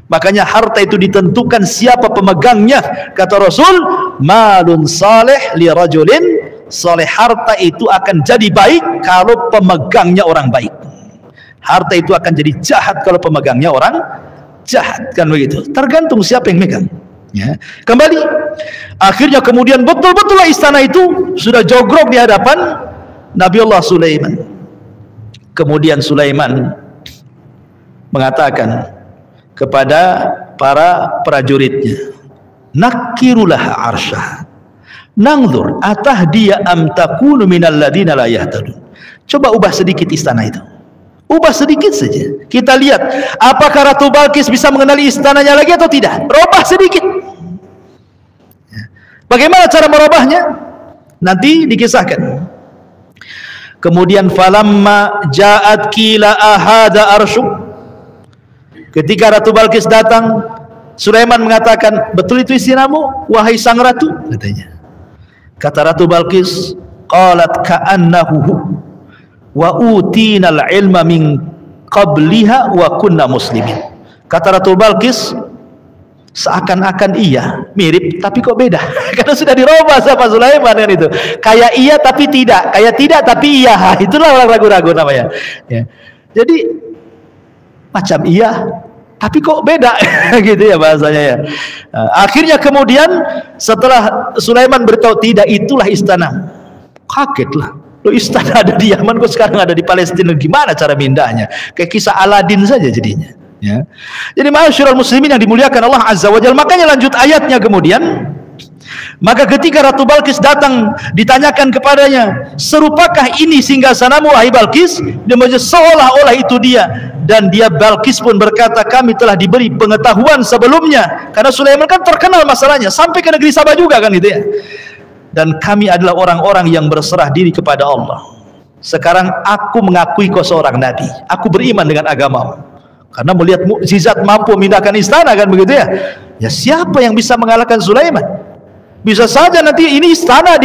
Makanya harta itu ditentukan siapa pemegangnya. Kata Rasul, malun saleh li rajulin saleh. Harta itu akan jadi baik kalau pemegangnya orang baik. Harta itu akan jadi jahat kalau pemegangnya orang jahat, kan begitu. Tergantung siapa yang megang. Ya, kembali akhirnya kemudian betul-betullah istana itu sudah jogrok di hadapan Nabi Allah Sulaiman. Kemudian Sulaiman mengatakan kepada para prajuritnya, nakirulah arsyah nangdur atahdiya am takunu minal ladina la yahtadun. Coba ubah sedikit istana itu, ubah sedikit saja, kita lihat apakah Ratu Balkis bisa mengenali istananya lagi atau tidak. Robah sedikit. Bagaimana cara merubahnya? Nanti dikisahkan. Kemudian falamma ja'at kila ahada arsyuk. Ketika Ratu Balkis datang, Sulaiman mengatakan, betul itu istanamu wahai sang ratu, katanya. Kata Ratu Balkis, qalat ka'annahu wa utinal ilma min qabliha wa kunna muslimin. Kata Ratu Balkis, seakan-akan iya, mirip tapi kok beda. Karena sudah dirubah sama Sulaiman kan itu. Kayak iya tapi tidak, kayak tidak tapi iya. Itulah orang ragu-ragu namanya. Ya. Jadi macam iya tapi kok beda gitu ya bahasanya ya. Akhirnya kemudian setelah Sulaiman beritahu tidak, itulah istana. Kagetlah. Loh, istana ada di Yaman kok sekarang ada di Palestina, gimana cara mindahnya? Kayak kisah Aladin saja jadinya. Ya. Jadi ma'asyiral muslimin yang dimuliakan Allah Azza wa Jalla, makanya lanjut ayatnya kemudian, maka ketika Ratu Balkis datang ditanyakan kepadanya, serupakah ini singgasanamu wahai Balkis? Dia menjawab seolah-olah itu dia, dan dia Balkis pun berkata, kami telah diberi pengetahuan sebelumnya, karena Sulaiman kan terkenal masalahnya sampai ke negeri Sabah juga kan gitu ya, dan kami adalah orang-orang yang berserah diri kepada Allah. Sekarang aku mengakui kau seorang nabi, aku beriman dengan agamamu karena melihat mukjizat mampu memindahkan istana kan begitu ya. Ya, siapa yang bisa mengalahkan Sulaiman? Bisa saja nanti ini istana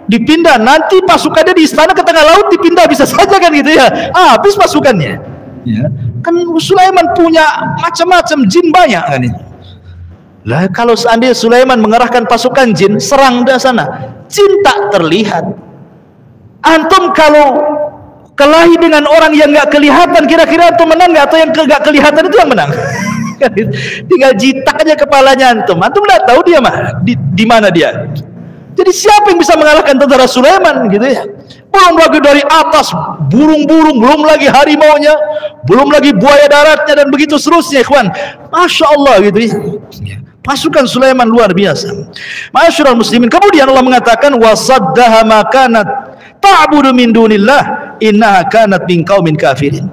dipindah, nanti pasukannya di istana ke tengah laut dipindah, bisa saja kan gitu ya. Habis pasukannya. Ya. Kan Sulaiman punya macam-macam jin banyak kan ini. Lah kalau seandainya Sulaiman mengerahkan pasukan jin serang dari sana, jin tak terlihat. Antum kalau kelahi dengan orang yang nggak kelihatan, kira-kira antum menang nggak? Atau yang nggak kelihatan itu yang menang? Tinggal jitak aja kepalanya antum nggak tahu dia di mana dia. Jadi siapa yang bisa mengalahkan tentara Sulaiman gitu ya? Belum lagi dari atas burung-burung, belum lagi harimaunya, belum lagi buaya daratnya dan begitu seterusnya, ikhwan. Masya Allah gitu ya. Pasukan Sulaiman luar biasa. Ma'asyiral muslimin. Kemudian Allah mengatakan wasaddaha ma kanat ta'budu min dunillah innaha kanat min qaumin kafirin.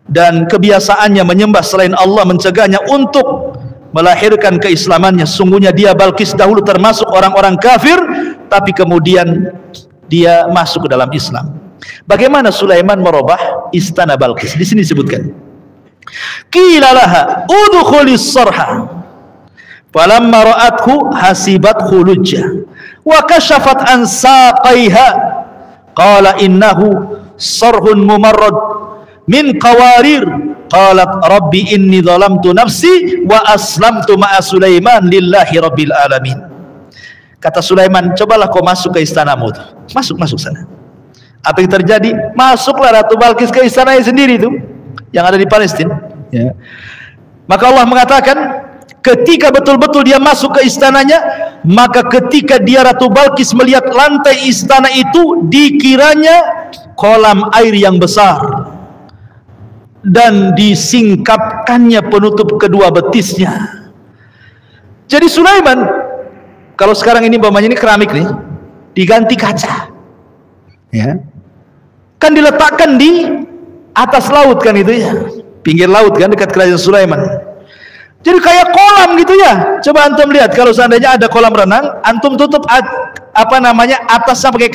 Dan kebiasaannya menyembah selain Allah mencegahnya untuk melahirkan keislamannya. Sungguhnya dia Balkis dahulu termasuk orang-orang kafir, tapi kemudian dia masuk ke dalam Islam. Bagaimana Sulaiman merubah istana Balkis? Di sini disebutkan. Qila laha udkhulis sarha falamma ra'athu hasibathu lujja wa kashafat an saqaiha qala innahu sarhun mumarrad min qawarir qalat rabbi inni zalamtu nafsi wa aslamtu ma'a Sulaiman lillahi rabbil alamin. Kata Sulaiman, cobalah kau masuk ke istanamu tuh. Masuk sana. Apa yang terjadi? Masuklah Ratu Balkis ke istananya sendiri itu yang ada di Palestina ya. Maka Allah mengatakan ketika betul-betul dia masuk ke istananya, maka ketika dia Ratu Balkis melihat lantai istana itu, dikiranya kolam air yang besar dan disingkapkannya penutup kedua betisnya. Jadi Sulaiman, kalau sekarang ini umpamanya ini keramik nih, diganti kaca, ya, kan diletakkan di atas laut kan itu ya, pinggir laut kan dekat kerajaan Sulaiman. Jadi kayak kolam gitu ya. Coba antum lihat kalau seandainya ada kolam renang, antum tutup atasnya pakai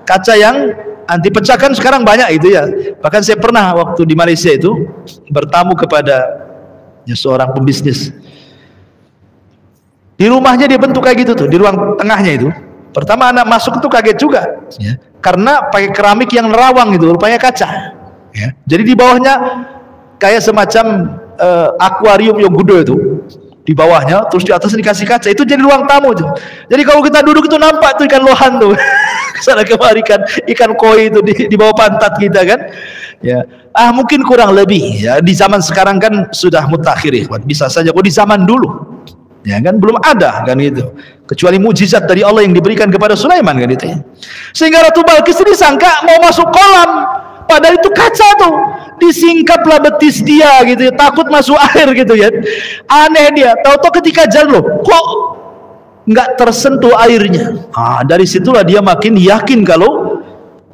kaca yang anti pecah, kan sekarang banyak itu ya. Bahkan saya pernah waktu di Malaysia itu bertamu kepada seorang pembisnis. Di rumahnya dia bentuk kayak gitu tuh, di ruang tengahnya itu. Pertama anak masuk itu kaget juga, ya, karena pakai keramik yang nerawang itu, rupanya kaca. Ya. Jadi di bawahnya kayak semacam akuarium yang gede itu, di bawahnya, terus di atasnya dikasih kaca. Itu jadi ruang tamu tuh. Jadi kalau kita duduk itu nampak tuh ikan lohan tuh. Kesana kemari ikan koi itu di bawah pantat kita kan. Ya, mungkin kurang lebih ya. Di zaman sekarang kan sudah mutakhir ya, bisa saja. Kok di zaman dulu, ya kan belum ada kan itu. Kecuali mujizat dari Allah yang diberikan kepada Sulaiman kan itu ya. Sehingga Ratu Balkis disangka mau masuk kolam, padahal itu kaca tuh. Disingkaplah betis dia gitu ya, takut masuk air gitu ya. Aneh dia, tahu-tahu ketika jalan loh, kok nggak tersentuh airnya. Dari situlah dia makin yakin kalau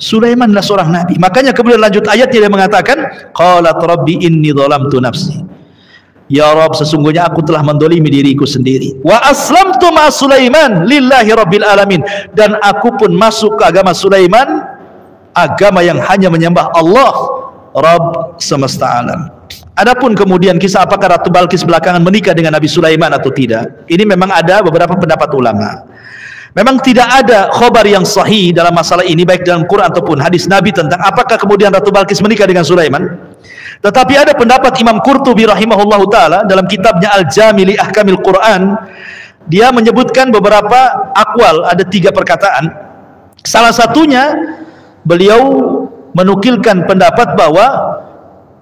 Sulaiman adalah seorang nabi. Makanya kemudian lanjut ayatnya dia mengatakan, qalat rabbi inni dhalamtu nafsi. Ya Rabb, sesungguhnya aku telah mendolimi diriku sendiri. Wa aslamtu ma Sulaiman lillahi rabbil alamin. Dan aku pun masuk ke agama Sulaiman, agama yang hanya menyembah Allah, Rabb semesta alam. Adapun kemudian kisah apakah Ratu Balkis belakangan menikah dengan Nabi Sulaiman atau tidak, ini memang ada beberapa pendapat ulama. Memang tidak ada khabar yang sahih dalam masalah ini, baik dalam Quran ataupun hadis Nabi tentang apakah kemudian Ratu Balkis menikah dengan Sulaiman. Tetapi ada pendapat Imam Qurtubi rahimahullahu taala dalam kitabnya Al-Jami' li Ahkamil Quran. Dia menyebutkan beberapa akwal, ada 3 perkataan. Salah satunya beliau menukilkan pendapat bahwa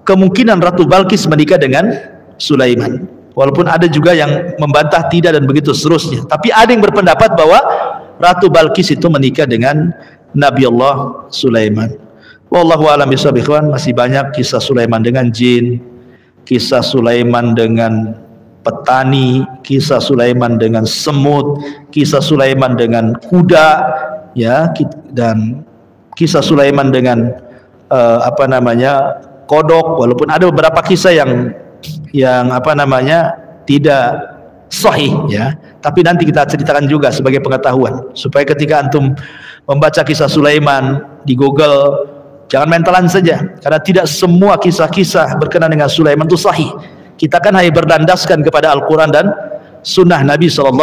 kemungkinan Ratu Balkis menikah dengan Sulaiman. Walaupun ada juga yang membantah tidak dan begitu seterusnya. Tapi ada yang berpendapat bahwa Ratu Balkis itu menikah dengan Nabi Allah Sulaiman. Wallahu a'lam bishawab. Ikhwan, masih banyak kisah Sulaiman dengan jin, kisah Sulaiman dengan petani, kisah Sulaiman dengan semut, kisah Sulaiman dengan kuda, ya, dan kisah Sulaiman dengan kodok. Walaupun ada beberapa kisah yang tidak sahih ya, tapi nanti kita ceritakan juga sebagai pengetahuan supaya ketika antum membaca kisah Sulaiman di Google jangan mentalan saja, karena tidak semua kisah-kisah berkenaan dengan Sulaiman itu sahih. Kita kan hanya berdandaskan kepada Al-Quran dan sunnah Nabi SAW.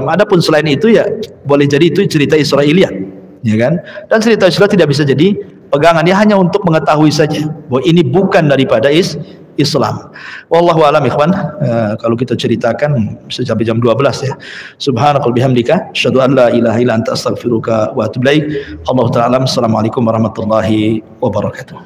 Adapun selain itu ya boleh jadi itu cerita Israiliyat, ya kan? Dan cerita Israiliyat tidak bisa jadi pegangan, ya hanya untuk mengetahui saja bahwa ini bukan daripada Islam. Wallahu a'lam ikhwan. Kalau kita ceritakan bisa sampai jam 12 ya. Subhanakal bihamdika asyhadu an la ilaha illa anta astaghfiruka wa atubu ilaik. Allahu ta'ala. Assalamualaikum warahmatullahi wabarakatuh.